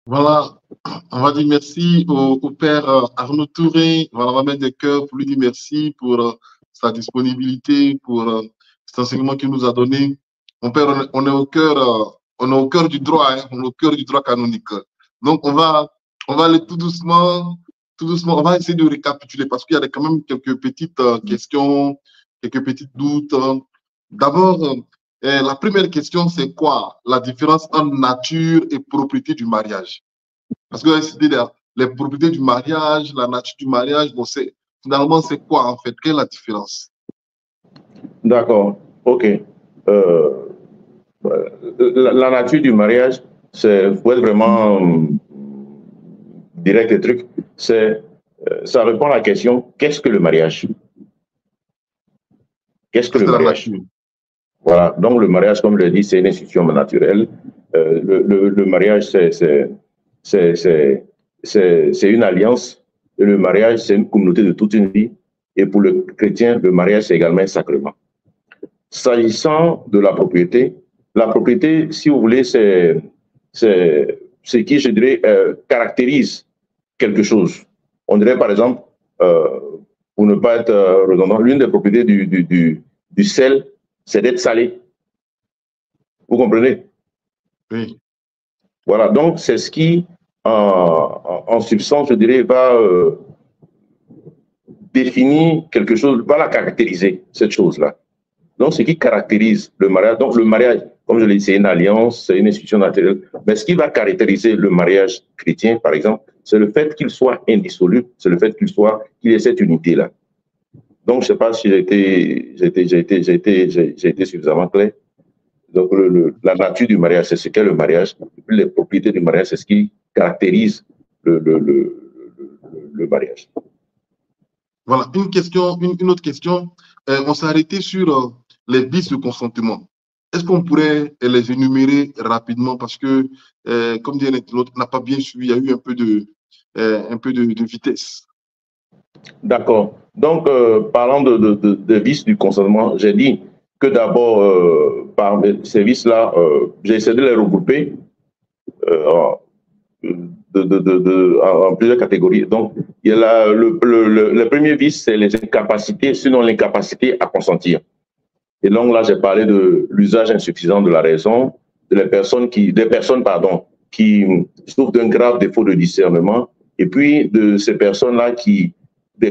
Voilà, on va dire merci au père Arnaud Touré. Voilà, on va mettre des cœurs pour lui dire merci pour sa disponibilité, pour cet enseignement qu'il nous a donné. Mon père, on est au cœur du droit, hein, on est au cœur du droit canonique. Donc, on va aller tout doucement, on va essayer de récapituler parce qu'il y a quand même quelques petites questions, quelques petits doutes. D'abord, la première question, c'est quoi la différence entre nature et propriété du mariage? Parce que les propriétés du mariage, la nature du mariage, bon, finalement, c'est quoi en fait? Quelle est la différence? D'accord, ok. La nature du mariage, pour être vraiment direct et truc, ça répond à la question, qu'est-ce que le mariage? Qu'est-ce que le mariage? Voilà, donc le mariage, comme je l'ai dit, c'est une institution naturelle. Le mariage, c'est une alliance. Et le mariage, c'est une communauté de toute une vie. Et pour le chrétien, le mariage, c'est également un sacrement. S'agissant de la propriété, si vous voulez, c'est ce qui, je dirais, caractérise quelque chose. On dirait, par exemple, pour ne pas être redondant, l'une des propriétés du sel, c'est d'être salé. Vous comprenez? Oui. Voilà, donc c'est ce qui, en substance, je dirais, va définir quelque chose, va la caractériser, cette chose-là. Donc, ce qui caractérise le mariage, donc le mariage, comme je l'ai dit, c'est une alliance, c'est une institution naturelle, mais ce qui va caractériser le mariage chrétien, par exemple, c'est le fait qu'il soit indissoluble, c'est le fait qu'il ait cette unité-là. Donc, je ne sais pas si j'ai été suffisamment clair. Donc, la nature du mariage, c'est ce qu'est le mariage. Et puis, les propriétés du mariage, c'est ce qui caractérise le mariage. Voilà, une autre question. On s'est arrêté sur les vices de consentement. Est-ce qu'on pourrait les énumérer rapidement parce que, comme dit l'autre, n'a pas bien suivi, il y a eu un peu de vitesse. D'accord. Donc, parlant de vices du consentement, j'ai dit que d'abord, par ces vices-là, j'ai essayé de les regrouper en plusieurs catégories. Donc, il y a le premier vice, c'est les incapacités, sinon l'incapacité à consentir. Et donc là, j'ai parlé de l'usage insuffisant de la raison, des personnes qui souffrent d'un grave défaut de discernement, et puis de ces personnes-là qui,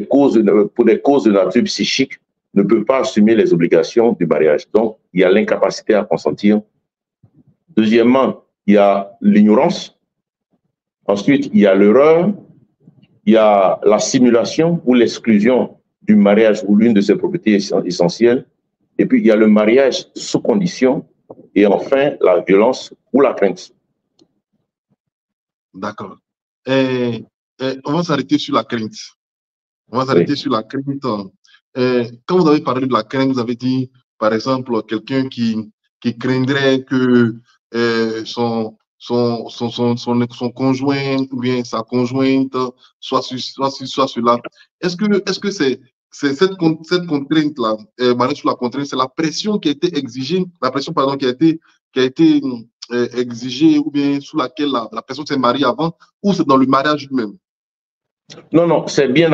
pour des causes de nature psychique, ne peuvent pas assumer les obligations du mariage. Donc, il y a l'incapacité à consentir. Deuxièmement, il y a l'ignorance. Ensuite, il y a l'erreur, il y a la simulation ou l'exclusion du mariage ou l'une de ses propriétés essentielles. Et puis, il y a le mariage sous condition. Et enfin, la violence ou la crainte. D'accord. On va s'arrêter sur la crainte. On va s'arrêter sur la crainte. Quand vous avez parlé de la crainte, vous avez dit, par exemple, quelqu'un qui craindrait que son conjoint ou bien sa conjointe soit cela. Est-ce que c'est cette contrainte-là, mariage sous la contrainte, c'est la pression qui a été exigée, qui a été exigée ou bien sous laquelle la personne s'est mariée avant, ou c'est dans le mariage lui-même? Non, non, c'est bien.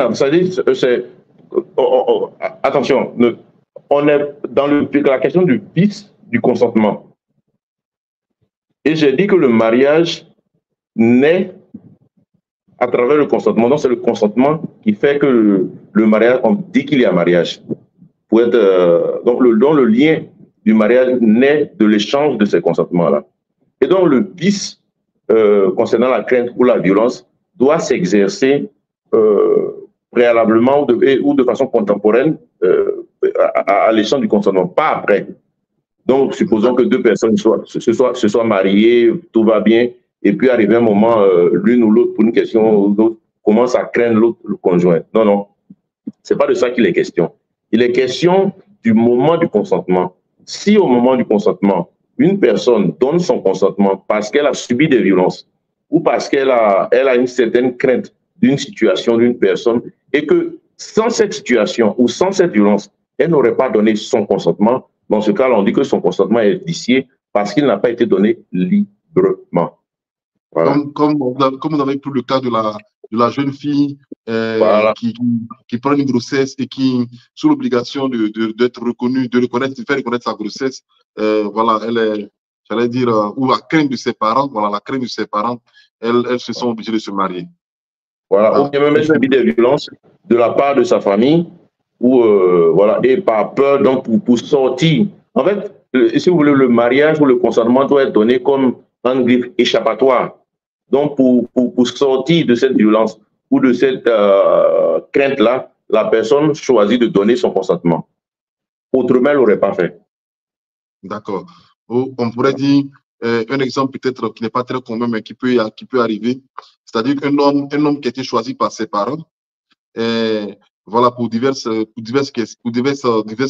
Attention, on est dans la question du vice du consentement. Et j'ai dit que le mariage naît à travers le consentement. Donc, c'est le consentement qui fait que le mariage, on dit qu'il y a mariage. Donc, le lien du mariage naît de l'échange de ces consentements-là. Et donc, le vice concernant la crainte ou la violence doit s'exercer préalablement ou de façon contemporaine à l'échelon du consentement, pas après. Donc, supposons que deux personnes se soient mariées, tout va bien, et puis arrivé un moment, l'une ou l'autre, pour une question ou l'autre, commence à craindre l'autre, le conjoint. Non, non, c'est pas de ça qu'il est question. Il est question du moment du consentement. Si au moment du consentement, une personne donne son consentement parce qu'elle a subi des violences ou parce qu'elle a une certaine crainte d'une situation, d'une personne, et que sans cette situation ou sans cette violence, elle n'aurait pas donné son consentement, dans ce cas-là, on dit que son consentement est vicié parce qu'il n'a pas été donné librement. Voilà. Comme vous avez pris le cas de la jeune fille voilà, qui prend une grossesse et qui, sous l'obligation d'être reconnue, de faire reconnaître sa grossesse, voilà, elle est, j'allais dire, ou la crainte de ses parents, voilà, la crainte de ses parents, elles se sont obligées de se marier. Voilà, ou bien même elle subit des violences de la part de sa famille, ou voilà, et par peur, donc pour sortir. En fait, si vous voulez, le mariage ou le consentement doit être donné comme un griffe échappatoire. Donc, pour sortir de cette violence ou de cette crainte-là, la personne choisit de donner son consentement. Autrement, elle n'aurait pas fait. D'accord. On pourrait dire un exemple peut-être qui n'est pas très commun, mais qui peut arriver. C'est-à-dire qu'un homme qui a été choisi par ses parents, voilà, pour diverses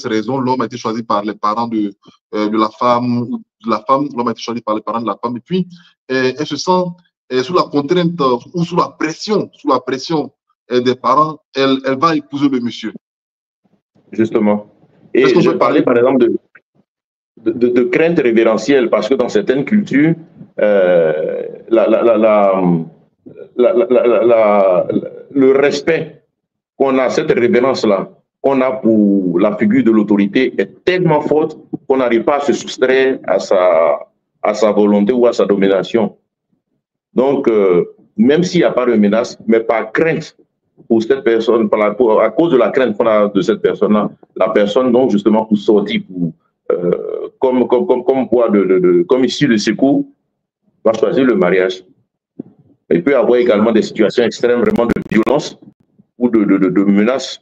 raisons, l'homme a été choisi par les parents de la femme, ou de la femme, l'homme a été choisi par les parents de la femme, et puis elle se sent sous la contrainte ou sous la pression des parents, elle va épouser le monsieur. Justement. Et je parlais par exemple de crainte révérentielle, parce que dans certaines cultures, le respect qu'on a, cette révérence-là, qu'on a pour la figure de l'autorité est tellement forte qu'on n'arrive pas à se soustraire à sa volonté ou à sa domination. Donc, même s'il n'y a pas de menace, mais par crainte pour cette personne, à cause de la crainte qu'on a de cette personne-là, la personne, donc justement, pour sortir, comme issue de secours, va choisir le mariage. Il peut y avoir également des situations extrêmes, vraiment de violence ou de menaces,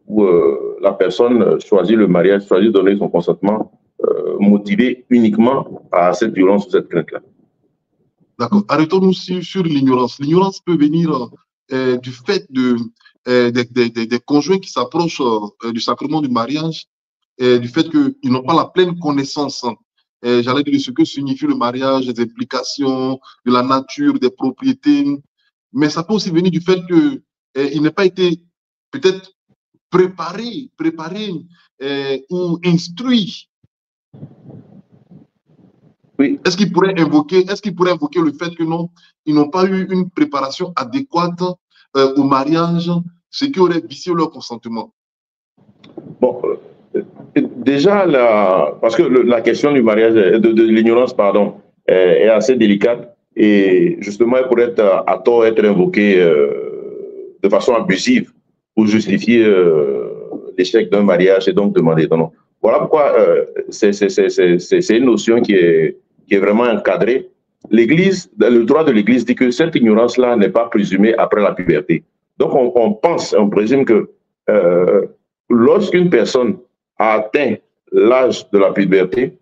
où la personne choisit le mariage, choisit de donner son consentement, motivé uniquement à cette violence ou cette crainte-là. D'accord. Arrêtons-nous sur l'ignorance. L'ignorance peut venir du fait des conjoints qui s'approchent du sacrement du mariage, du fait qu'ils n'ont pas la pleine connaissance, j'allais dire, de ce que signifie le mariage, des implications, de la nature, des propriétés. Mais ça peut aussi venir du fait qu'il n'a pas été peut-être préparé ou instruit. Oui. Est-ce qu'il pourrait invoquer le fait que non, ils n'ont pas eu une préparation adéquate au mariage, ce qui aurait vicié leur consentement? Bon, déjà, parce que la question du mariage, de l'ignorance, pardon, est assez délicate et justement, elle pourrait à tort être invoquée de façon abusive pour justifier l'échec d'un mariage et donc demander non. Voilà pourquoi c'est une notion qui est vraiment encadrée. L'Église, le droit de l'Église dit que cette ignorance-là n'est pas présumée après la puberté. Donc, on présume que lorsqu'une personne a atteint l'âge de la puberté,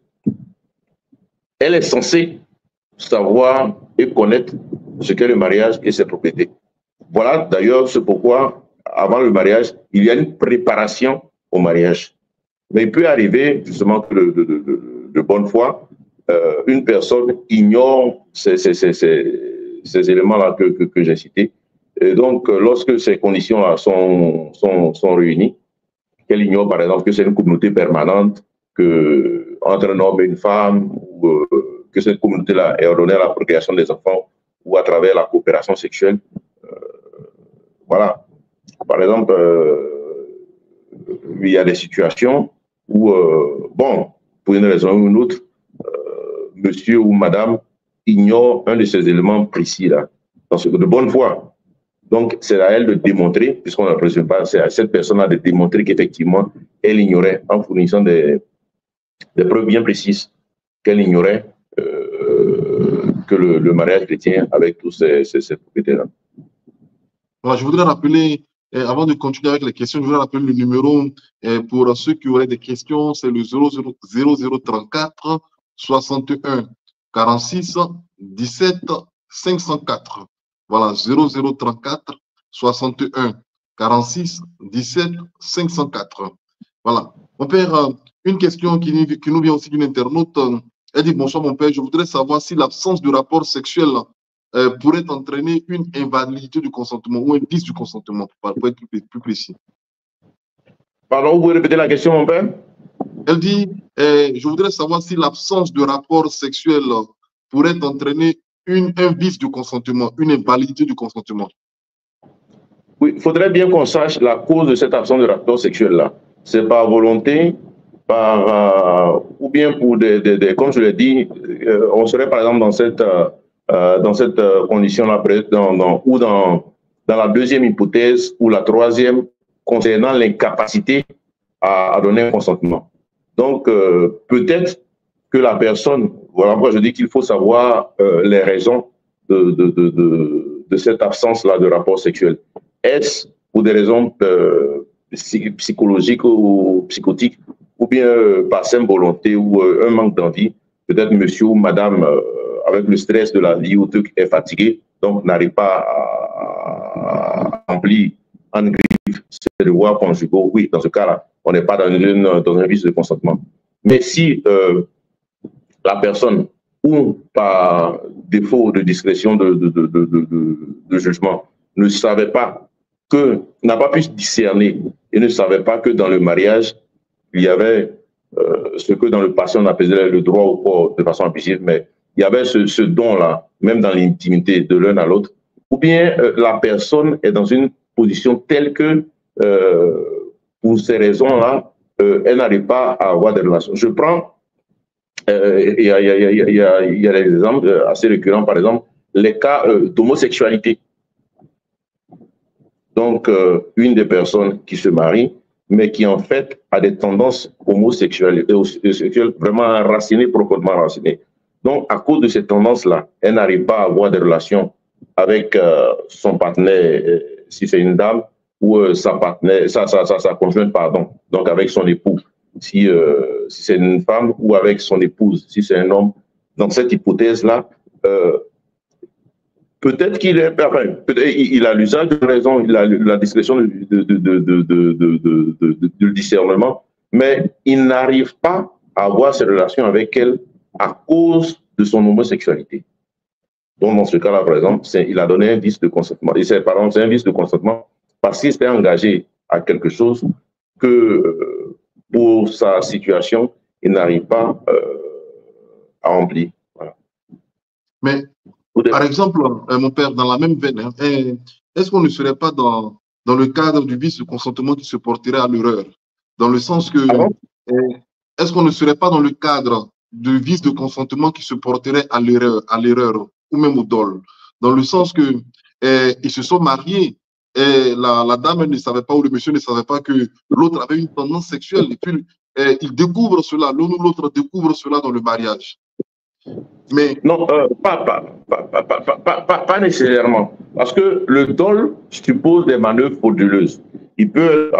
elle est censée savoir et connaître ce qu'est le mariage et ses propriétés. Voilà d'ailleurs ce pourquoi, avant le mariage, il y a une préparation au mariage. Mais il peut arriver, justement, que de bonne foi, une personne ignore ces éléments-là que j'ai cités. Et donc, lorsque ces conditions-là sont réunies, qu'elle ignore, par exemple, que c'est une communauté permanente, entre un homme et une femme, ou que cette communauté-là est ordonnée à la procréation des enfants ou à travers la coopération sexuelle. Voilà. Par exemple, il y a des situations où, bon, pour une raison ou une autre, monsieur ou madame ignore un de ces éléments précis-là, de bonne foi. Donc, c'est à elle de démontrer, puisqu'on ne présume pas, c'est à cette personne-là de démontrer qu'effectivement, elle ignorait, en fournissant des preuves bien précises, qu'elle ignorait que le mariage chrétien avec tous ces propriétés-là. Voilà, je voudrais rappeler, avant de continuer avec les questions, je voudrais rappeler le numéro pour ceux qui auraient des questions, c'est le 0034 61 46 17 504. Voilà, 0034 61 46 17 504. Voilà. Mon père, une question qui nous vient aussi d'une internaute. Elle dit: bonsoir mon père, je voudrais savoir si l'absence de rapport sexuel pourrait entraîner une invalidité du consentement ou un vice du consentement, pour être plus précis. Pardon, vous pouvez répéter la question, mon père? Elle dit, je voudrais savoir si l'absence de rapport sexuel pourrait entraîner un vice du consentement, une invalidité du consentement. Oui, il faudrait bien qu'on sache la cause de cette absence de rapport sexuel-là. C'est par volonté, ou bien pour comme je l'ai dit, on serait par exemple dans cette condition-là, ou dans la deuxième hypothèse, ou la troisième, concernant l'incapacité à donner un consentement. Donc, peut-être que la personne, voilà pourquoi je dis qu'il faut savoir les raisons de cette absence-là de rapport sexuel. Est-ce pour des raisons psychologiques ou psychotiques, ou bien par simple volonté ou un manque d'envie? Peut-être monsieur ou madame, avec le stress de la vie ou truc, est fatigué, donc n'arrive pas à remplir en griffe ses devoirs conjugaux. Oui, dans ce cas-là, on n'est pas dans un vice de consentement. Mais si la personne, ou par défaut de discrétion de jugement, ne savait pas n'a pas pu discerner et ne savait pas que dans le mariage, il y avait ce que dans le passé on appelait le droit au corps de façon abusive, mais il y avait ce don-là, même dans l'intimité de l'un à l'autre, ou bien la personne est dans une position telle que, pour ces raisons-là, elle n'arrive pas à avoir des relations. Je prends, il y a des exemples assez récurrents, par exemple, les cas d'homosexualité. Donc, une des personnes qui se marie, mais qui en fait a des tendances homosexuelles vraiment enracinées, profondément enracinées. Donc, à cause de ces tendances-là, elle n'arrive pas à avoir des relations avec son partenaire, si c'est une dame, ou sa conjointe, pardon, donc avec son époux, si c'est une femme, ou avec son épouse, si c'est un homme. Dans cette hypothèse-là, peut-être qu'il il a l'usage de raison, il a la discrétion du discernement, mais il n'arrive pas à avoir ces relations avec elle à cause de son homosexualité. Donc, dans ce cas-là, par exemple, il a donné un vice de consentement. Et c'est un vice de consentement parce qu'il s'était engagé à quelque chose que, pour sa situation, il n'arrive pas à remplir. Voilà. Mais par exemple, mon père, dans la même veine, hein, est-ce qu'on ne serait pas dans le cadre du vice de consentement qui se porterait à l'erreur? Dans le sens que, est-ce qu'on ne serait pas dans le cadre du vice de consentement qui se porterait à l'erreur, ou même au dol? Dans le sens que ils se sont mariés et la dame ne savait pas, ou le monsieur ne savait pas que l'autre avait une tendance sexuelle, et puis il découvre cela, l'un ou l'autre découvre cela dans le mariage. Mais non, pas nécessairement. Parce que le dol suppose des manœuvres frauduleuses. Il peut,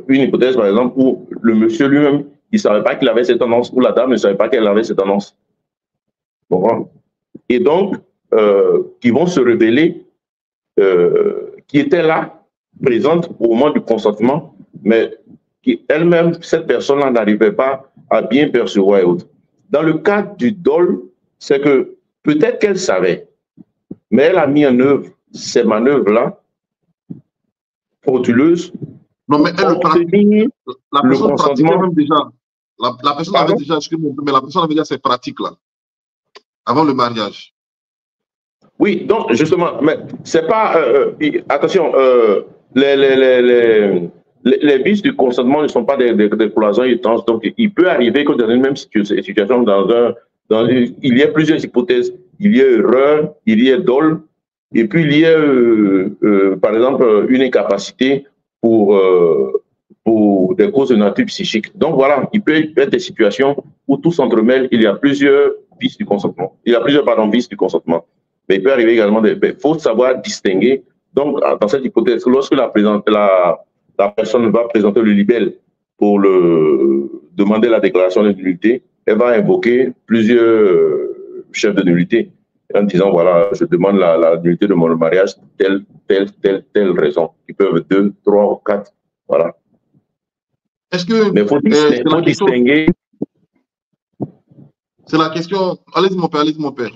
une hypothèse par exemple, où le monsieur lui-même, il ne savait pas qu'il avait cette tendance, ou la dame ne savait pas qu'elle avait cette tendance. Bon. Et donc, qui vont se révéler, qui étaient là, présentes au moment du consentement, mais qui elle-même, cette personne-là n'arrivait pas à bien percevoir et autres. Dans le cas du dol, c'est que peut-être qu'elle savait, mais elle a mis en œuvre ces manœuvres-là, frauduleuses. Non, mais elle la personne pratiquait même déjà. La personne avait déjà, mais la personne avait déjà ces pratiques-là, avant le mariage. Oui, donc justement, mais c'est pas. Attention, les vices du consentement ne sont pas des cloisons étanches, donc il peut arriver que dans une même situation, il y a plusieurs hypothèses. Il y a erreur, il y a dol, et puis il y a, par exemple, une incapacité pour des causes de nature psychique. Donc voilà, il peut y avoir des situations où tout s'entremêle, il y a plusieurs vices du consentement. Il y a plusieurs, pardon, vices du consentement. Mais il peut arriver également, il faut savoir distinguer. Donc, dans cette hypothèse, lorsque la personne va présenter le libelle pour demander la déclaration de nullité, elle va invoquer plusieurs chefs de nullité en disant, voilà, je demande la nullité de mon mariage, telle raison. Ils peuvent être 2, 3 ou 4, voilà. Est-ce que... Mais il faut distinguer... C'est la question... Allez-y, mon père, allez-y, mon père.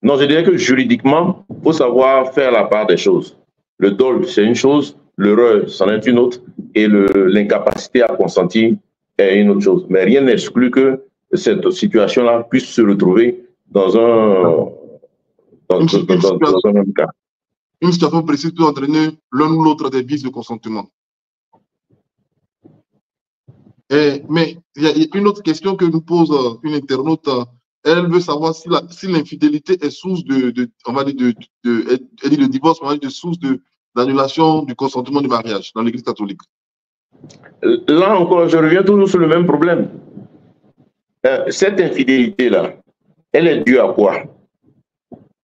Non, je dirais que juridiquement, il faut savoir faire la part des choses. Le dol, c'est une chose, l'erreur, c'en est une autre, et l'incapacité à consentir est une autre chose. Mais rien n'exclut que cette situation-là puisse se retrouver dans un même cas. Une situation précise peut entraîner l'un ou l'autre des vices de consentement. Mais il y a une autre question que nous pose une internaute. Elle veut savoir si l'infidélité est source on va dire elle dit le divorce, on va dire de source d'annulation du consentement du mariage dans l'Église catholique. Là encore, je reviens toujours sur le même problème. Cette infidélité-là, elle est due à quoi?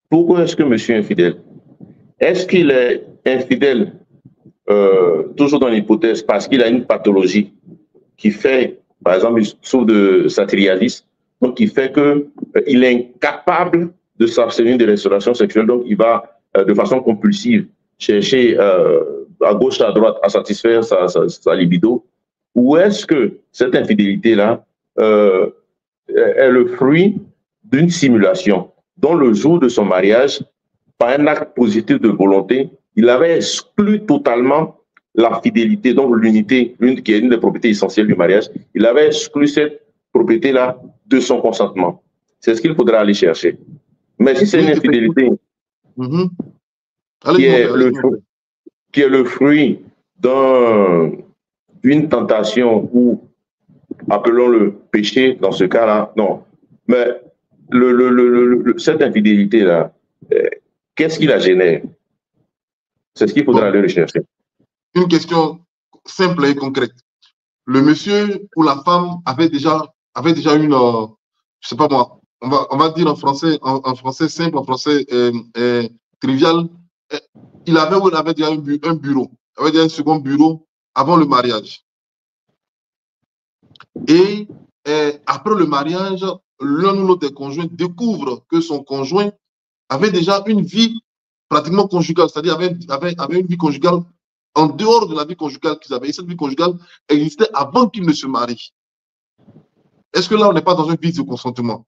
Pourquoi est-ce que monsieur est infidèle? Est-ce qu'il est infidèle, toujours dans l'hypothèse, parce qu'il a une pathologie qui fait, par exemple, il souffre de satyriasis, donc qui fait qu'il est incapable de s'abstenir de restauration sexuelle, donc il va de façon compulsive chercher à gauche, à droite à satisfaire sa libido? Ou est-ce que cette infidélité-là est le fruit d'une simulation dont le jour de son mariage, par un acte positif de volonté, il avait exclu totalement la fidélité, donc l'unité, qui est une des propriétés essentielles du mariage, il avait exclu cette propriété-là de son consentement. C'est ce qu'il faudra aller chercher. Mais si c'est une infidélité qui est le fruit d'une tentation ou, appelons-le péché dans ce cas-là, non. Mais cette infidélité-là, qu'est-ce qui la génère? C'est ce qu'il faudra aller rechercher. Une question simple et concrète. Le monsieur ou la femme avait déjà une, je sais pas moi, on va dire en français simple, en français trivial, il avait ou elle avait déjà un bureau, il avait déjà un second bureau avant le mariage. Et après le mariage, l'un ou l'autre des conjoints découvre que son conjoint avait déjà une vie pratiquement conjugale, c'est-à-dire avait une vie conjugale en dehors de la vie conjugale qu'ils avaient. Et cette vie conjugale existait avant qu'ils ne se marient. Est-ce que là, on n'est pas dans un vice de consentement?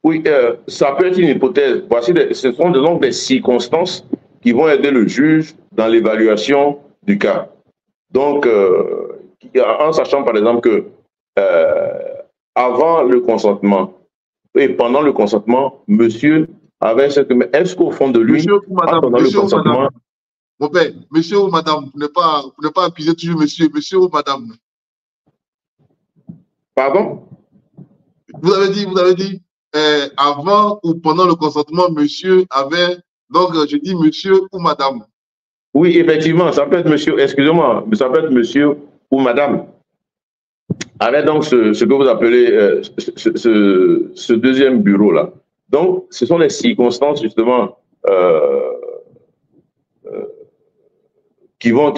Oui, ça peut être une hypothèse. Voici ce sont donc des circonstances qui vont aider le juge dans l'évaluation du cas. Donc, en sachant par exemple que avant le consentement et pendant le consentement, monsieur avait ce que... Est-ce qu'au fond de lui, monsieur ou madame, pendant le consentement... Mon père, monsieur ou madame, vous ne pas appuyer toujours monsieur ou madame. Pardon? Vous avez dit avant ou pendant le consentement, monsieur avait, donc je dis monsieur ou madame. Oui, effectivement, ça peut être monsieur, excusez-moi, mais ça peut être monsieur ou madame. Avec donc ce que vous appelez ce deuxième bureau-là. Donc, ce sont les circonstances justement qui vont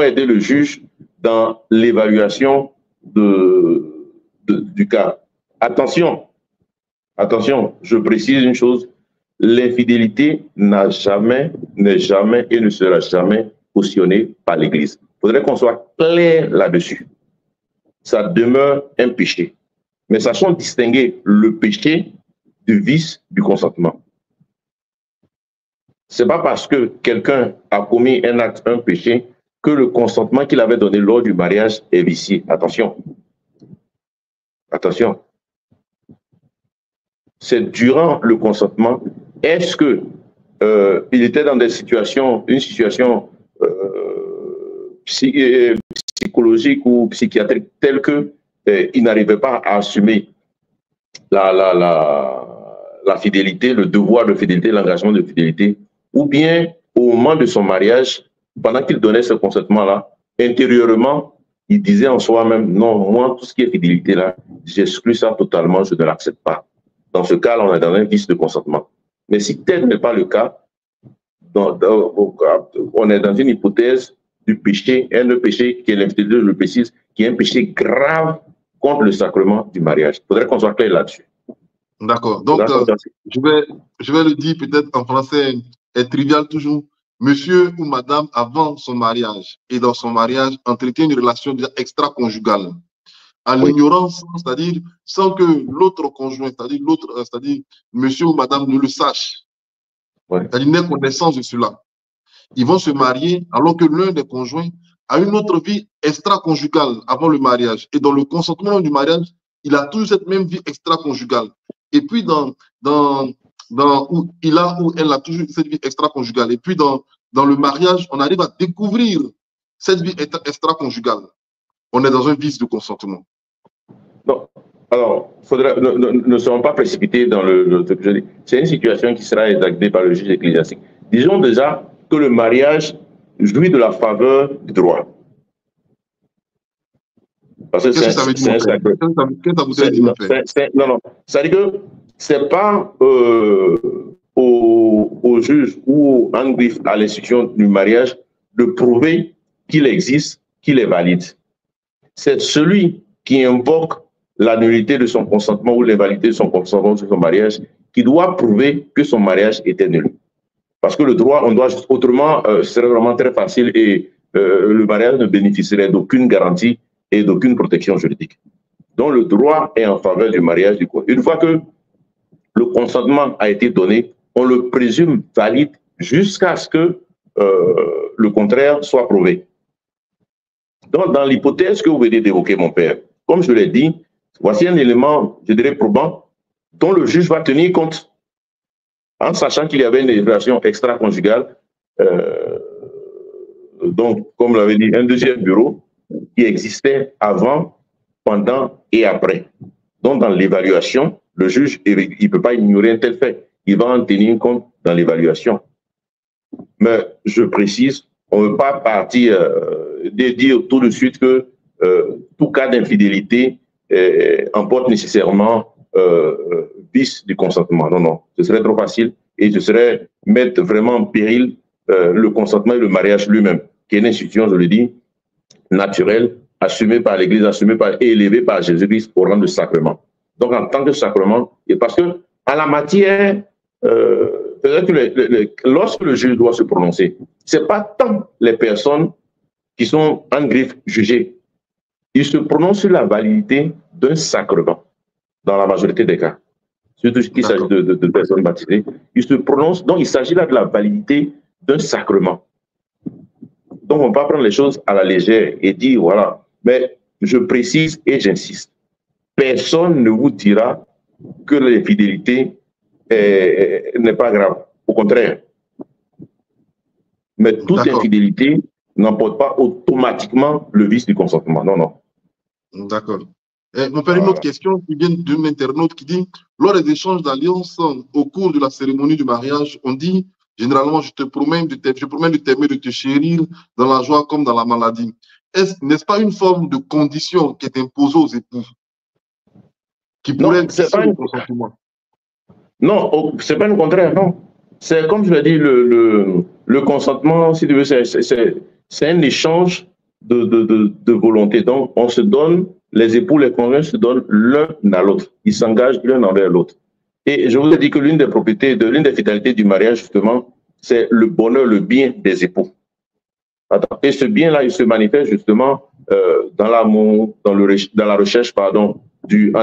aider le juge dans l'évaluation du cas. Attention, je précise une chose, l'infidélité n'est jamais et ne sera jamais cautionnée par l'Église. Il faudrait qu'on soit clair là-dessus. Ça demeure un péché. Mais sachons distinguer le péché du vice du consentement. Ce n'est pas parce que quelqu'un a commis un acte, un péché, que le consentement qu'il avait donné lors du mariage est vicié. Attention. Attention. C'est durant le consentement. Est-ce que il était dans une situation psychologique ou psychiatrique telle que il n'arrivait pas à assumer la fidélité, le devoir de fidélité, l'engagement de fidélité, ou bien au moment de son mariage, pendant qu'il donnait ce consentement-là, intérieurement, il disait en soi-même, non, moi, tout ce qui est fidélité là, j'exclus ça totalement, je ne l'accepte pas. Dans ce cas-là, on est dans un vice de consentement. Mais si tel n'est pas le cas, on est dans une hypothèse du péché, un péché qui est l'infidélité, je le précise, qui est un péché grave contre le sacrement du mariage. Il faudrait qu'on soit clair là-dessus. D'accord. Donc, je vais le dire peut-être en français, est trivial toujours. Monsieur ou madame, avant son mariage et dans son mariage, entretient une relation extra-conjugale. En l'ignorance, c'est-à-dire sans que l'autre conjoint, c'est-à-dire monsieur ou madame ne le sache. C'est-à-dire n'ait connaissance de cela. Ils vont se marier alors que l'un des conjoints a une autre vie extra-conjugale avant le mariage. Et dans le consentement du mariage, il a toujours cette même vie extra-conjugale. Et puis, où il a ou elle a toujours cette vie extra-conjugale. Et puis, dans le mariage, on arrive à découvrir cette vie extra-conjugale. On est dans un vice de consentement. Non. Alors, ne serons pas précipités dans c'est une situation qui sera examinée par le juge ecclésiastique. Disons déjà que le mariage jouit de la faveur du droit. Parce que c'est un sacre. Non, non. C'est-à-dire que c'est pas au juge ou en griffe à l'institution du mariage de prouver qu'il existe, qu'il est valide. C'est celui qui invoque la nullité de son consentement ou l'invalidité de son consentement sur son mariage qui doit prouver que son mariage était nul. Parce que le droit, on doit autrement, ce serait vraiment très facile et le mariage ne bénéficierait d'aucune garantie et d'aucune protection juridique. Donc le droit est en faveur du mariage du couple. Une fois que le consentement a été donné, on le présume valide jusqu'à ce que le contraire soit prouvé. Donc dans l'hypothèse que vous venez d'évoquer, mon père, comme je l'ai dit, voici un élément, je dirais, probant, dont le juge va tenir compte, en sachant qu'il y avait une relation extra-conjugale, donc, comme l'avait dit, un deuxième bureau qui existait avant, pendant et après. Donc, dans l'évaluation, le juge, il ne peut pas ignorer un tel fait. Il va en tenir compte dans l'évaluation. Mais je précise, on ne veut pas partir de dire tout de suite que tout cas d'infidélité emporte nécessairement vice du consentement. Non, non, ce serait trop facile et ce serait mettre vraiment en péril le consentement et le mariage lui-même, qui est une institution, je le dis, naturelle, assumée par l'Église, et élevée par Jésus-Christ au rang de sacrement. Donc, en tant que sacrement, et parce que à la matière, lorsque le juge doit se prononcer, ce n'est pas tant les personnes qui sont en griffe jugées. Il se prononce sur la validité d'un sacrement, dans la majorité des cas. Surtout qu'il s'agit de personnes baptisées. Il se prononce, donc il s'agit là de la validité d'un sacrement. Donc on ne peut pas prendre les choses à la légère et dire, voilà, mais je précise et j'insiste, personne ne vous dira que l'infidélité n'est pas grave. Au contraire. Mais toute infidélité n'emporte pas automatiquement le vice du consentement. Non, non. D'accord. Mon père, une autre question qui vient d'un internaute qui dit, lors des échanges d'alliance au cours de la cérémonie du mariage, on dit, généralement, je promets de t'aimer, de te chérir dans la joie comme dans la maladie. N'est-ce pas une forme de condition qui est imposée aux époux qui pourrait être un consentement? Non, c'est pas le contraire, non. C'est comme je l'ai dit, le consentement, si tu veux, c'est un échange de volonté. Donc, on se donne, les époux, les conjoints se donnent l'un à l'autre. Ils s'engagent l'un envers l'autre. Et je vous ai dit que l'une des propriétés, l'une des finalités du mariage, justement, c'est le bonheur, le bien des époux. Et ce bien-là, il se manifeste justement dans l'amour, dans la recherche, pardon, du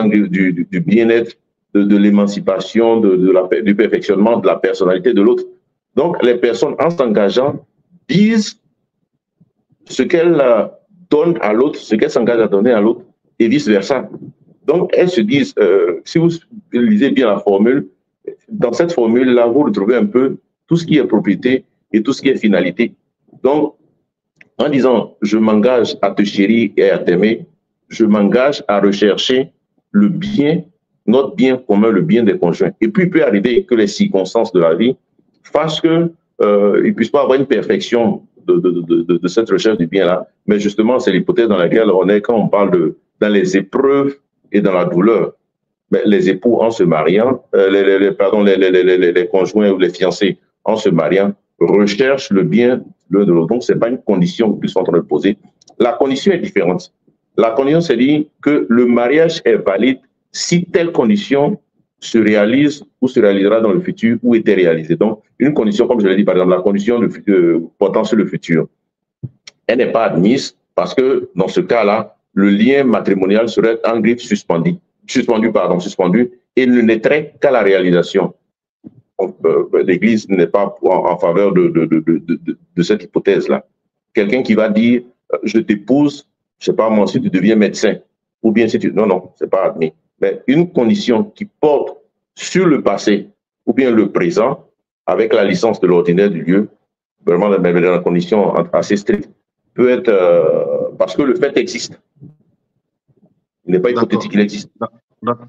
bien-être, de l'émancipation, du perfectionnement de la personnalité de l'autre. Donc, les personnes, en s'engageant, disent ce qu'elles donnent à l'autre, ce qu'elles s'engagent à donner à l'autre, et vice-versa. Donc, elles se disent, si vous lisez bien la formule, dans cette formule-là, vous retrouvez un peu tout ce qui est propriété et tout ce qui est finalité. Donc, en disant, je m'engage à te chérir et à t'aimer, je m'engage à rechercher le bien, notre bien commun, le bien des conjoints. Et puis, il peut arriver que les circonstances de la vie fassent qu'il ne puisse pas avoir une perfection de cette recherche du bien-là. Mais justement, c'est l'hypothèse dans laquelle on est quand on parle dans les épreuves et dans la douleur. Mais les époux, en se mariant, les conjoints ou les fiancés, en se mariant, recherchent le bien l'un de l'autre. Donc, ce n'est pas une condition qu'ils sont en train de poser. La condition est différente. La condition, c'est dit que le mariage est valide si telle condition se réalise ou se réalisera dans le futur ou était réalisée. Donc, une condition, comme je l'ai dit, par exemple, la condition portant sur le futur, elle n'est pas admise parce que dans ce cas-là, le lien matrimonial serait en griffe suspendu, et ne naîtrait qu'à la réalisation. L'Église n'est pas en faveur de cette hypothèse-là. Quelqu'un qui va dire, je t'épouse, je ne sais pas moi, si tu deviens médecin, ou bien si tu... Non, non, ce n'est pas admis. Mais une condition qui porte sur le passé, ou bien le présent, avec la licence de l'ordinaire du lieu, vraiment dans la condition assez stricte, peut être... parce que le fait existe. Il n'est pas hypothétique, il existe.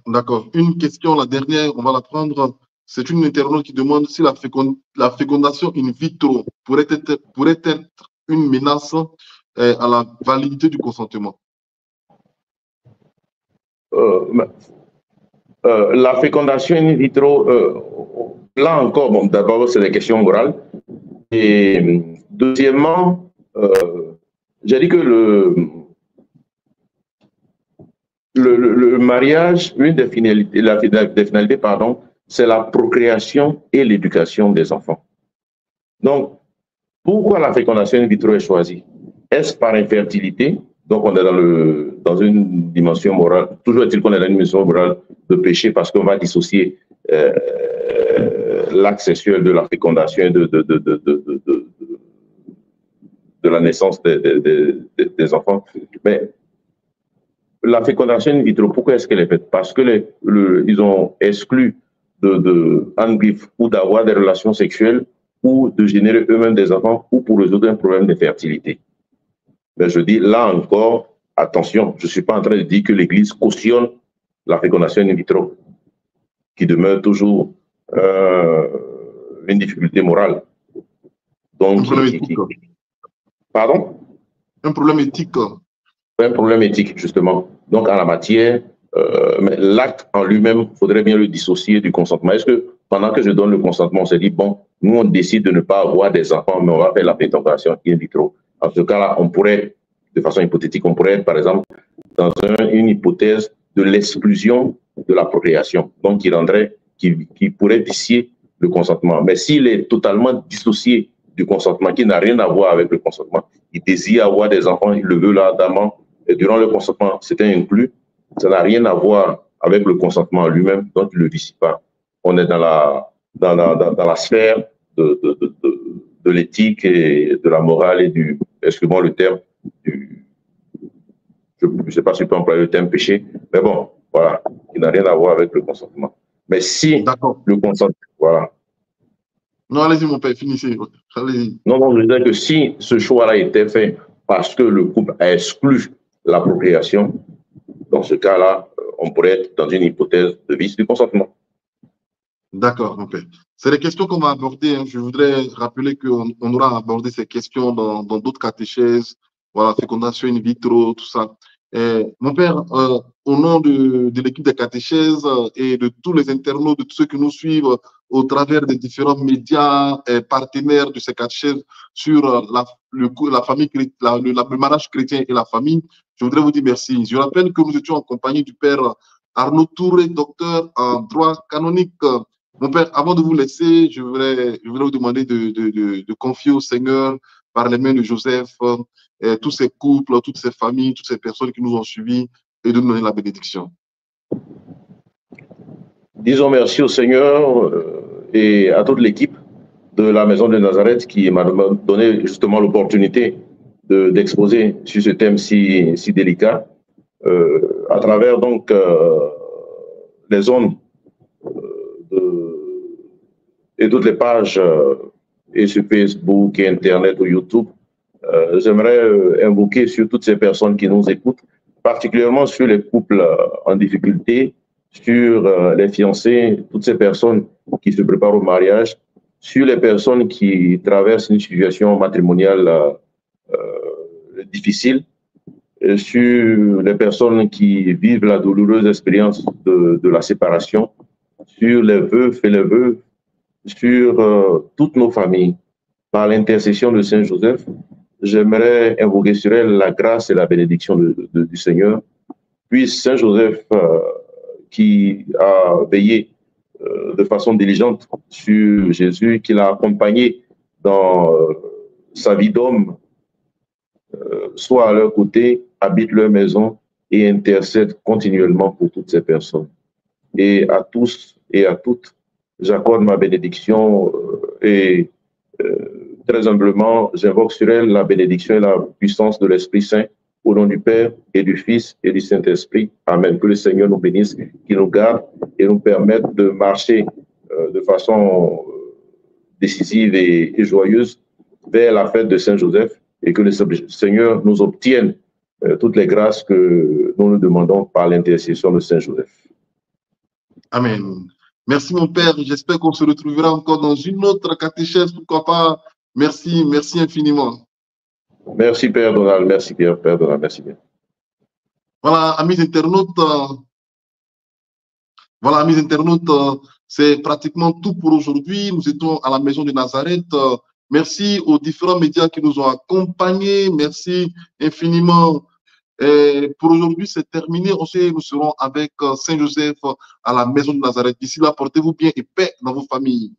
D'accord. Une question, la dernière, on va la prendre. C'est une internaute qui demande si la fécondation in vitro pourrait être une menace à la validité du consentement. La fécondation in vitro, là encore, bon, d'abord, c'est des questions morales. Et deuxièmement, j'ai dit que le mariage, une des finalités, pardon, c'est la procréation et l'éducation des enfants. Donc, pourquoi la fécondation in vitro est choisie? Est-ce par infertilité? Donc, on est dans une dimension morale. Toujours est-il qu'on est dans une dimension morale de péché parce qu'on va dissocier l'acte sexuel de la fécondation et de la naissance des enfants. Mais la fécondation in vitro, pourquoi est-ce qu'elle est faite? Parce que ils ont exclu en griffe ou d'avoir des relations sexuelles ou de générer eux-mêmes des enfants ou pour résoudre un problème d'infertilité. Mais je dis là encore, attention, je ne suis pas en train de dire que l'Église cautionne la fécondation in vitro, qui demeure toujours une difficulté morale. Donc, pardon? Un problème éthique. Un problème éthique, justement. Donc, en la matière, l'acte en lui-même, il faudrait bien le dissocier du consentement. Est-ce que pendant que je donne le consentement, on s'est dit, bon, nous, on décide de ne pas avoir des enfants, mais on va faire la fécondation in vitro. En ce cas-là, on pourrait, de façon hypothétique, on pourrait être, par exemple, dans une hypothèse de l'exclusion de la procréation, donc qui pourrait vicier le consentement. Mais s'il est totalement dissocié du consentement, qui n'a rien à voir avec le consentement, il désire avoir des enfants, il le veut là, ardemment, et durant le consentement, c'était inclus, ça n'a rien à voir avec le consentement lui-même, donc il ne le vicie pas. On est dans la sphère de l'éthique et de la morale et du, excusez-moi le terme, je ne sais pas si je peux employer le terme péché, mais bon, voilà, il n'a rien à voir avec le consentement. Mais si le consentement, voilà. Non, allez-y, mon père, finissez. Non, je disais que si ce choix-là était fait parce que le couple a exclu l'appropriation, dans ce cas-là, on pourrait être dans une hypothèse de vice du consentement. D'accord, mon père. C'est les questions qu'on va aborder. Hein. Je voudrais rappeler qu'on aura abordé ces questions dans d'autres catéchèses, voilà, fécondation in vitro, tout ça. Mon père, au nom de l'équipe des catéchèses et de tous les internautes, de tous ceux qui nous suivent au travers des différents médias partenaires de ces catéchèses sur la famille, le mariage chrétien et la famille, je voudrais vous dire merci. Je rappelle que nous étions en compagnie du père Arnaud Touré, docteur en droit canonique. Mon père, avant de vous laisser, je voudrais vous demander de confier au Seigneur par les mains de Joseph tous ces couples, toutes ces familles, toutes ces personnes qui nous ont suivis et de nous donner la bénédiction. Disons merci au Seigneur et à toute l'équipe de la Maison de Nazareth qui m'a donné justement l'opportunité d'exposer sur ce thème si délicat à travers donc les zones et toutes les pages et sur Facebook et Internet ou YouTube. J'aimerais invoquer sur toutes ces personnes qui nous écoutent, particulièrement sur les couples en difficulté, sur les fiancés, toutes ces personnes qui se préparent au mariage, sur les personnes qui traversent une situation matrimoniale difficile, sur les personnes qui vivent la douloureuse expérience de la séparation, sur les veufs et les veuves, sur toutes nos familles. Par l'intercession de Saint Joseph, j'aimerais invoquer sur elle la grâce et la bénédiction du Seigneur. Puisse Saint Joseph, qui a veillé de façon diligente sur Jésus, qui l'a accompagné dans sa vie d'homme, soit à leur côté, habite leur maison et intercède continuellement pour toutes ces personnes. Et à tous et à toutes, j'accorde ma bénédiction et très humblement, j'invoque sur elle la bénédiction et la puissance de l'Esprit Saint, au nom du Père et du Fils et du Saint-Esprit. Amen. Que le Seigneur nous bénisse, qu'il nous garde et nous permette de marcher de façon décisive et joyeuse vers la fête de Saint-Joseph, et que le Seigneur nous obtienne toutes les grâces que nous nous demandons par l'intercession de Saint-Joseph. Amen. Merci mon Père, j'espère qu'on se retrouvera encore dans une autre catéchèse, pourquoi pas. Merci, merci infiniment. Merci Père Donald, merci Père Donald, merci bien. Voilà, amis internautes, c'est pratiquement tout pour aujourd'hui. Nous étions à la Maison de Nazareth. Merci aux différents médias qui nous ont accompagnés. Merci infiniment. Et pour aujourd'hui, c'est terminé. Nous serons avec Saint Joseph à la Maison de Nazareth. D'ici là, portez-vous bien et paix dans vos familles.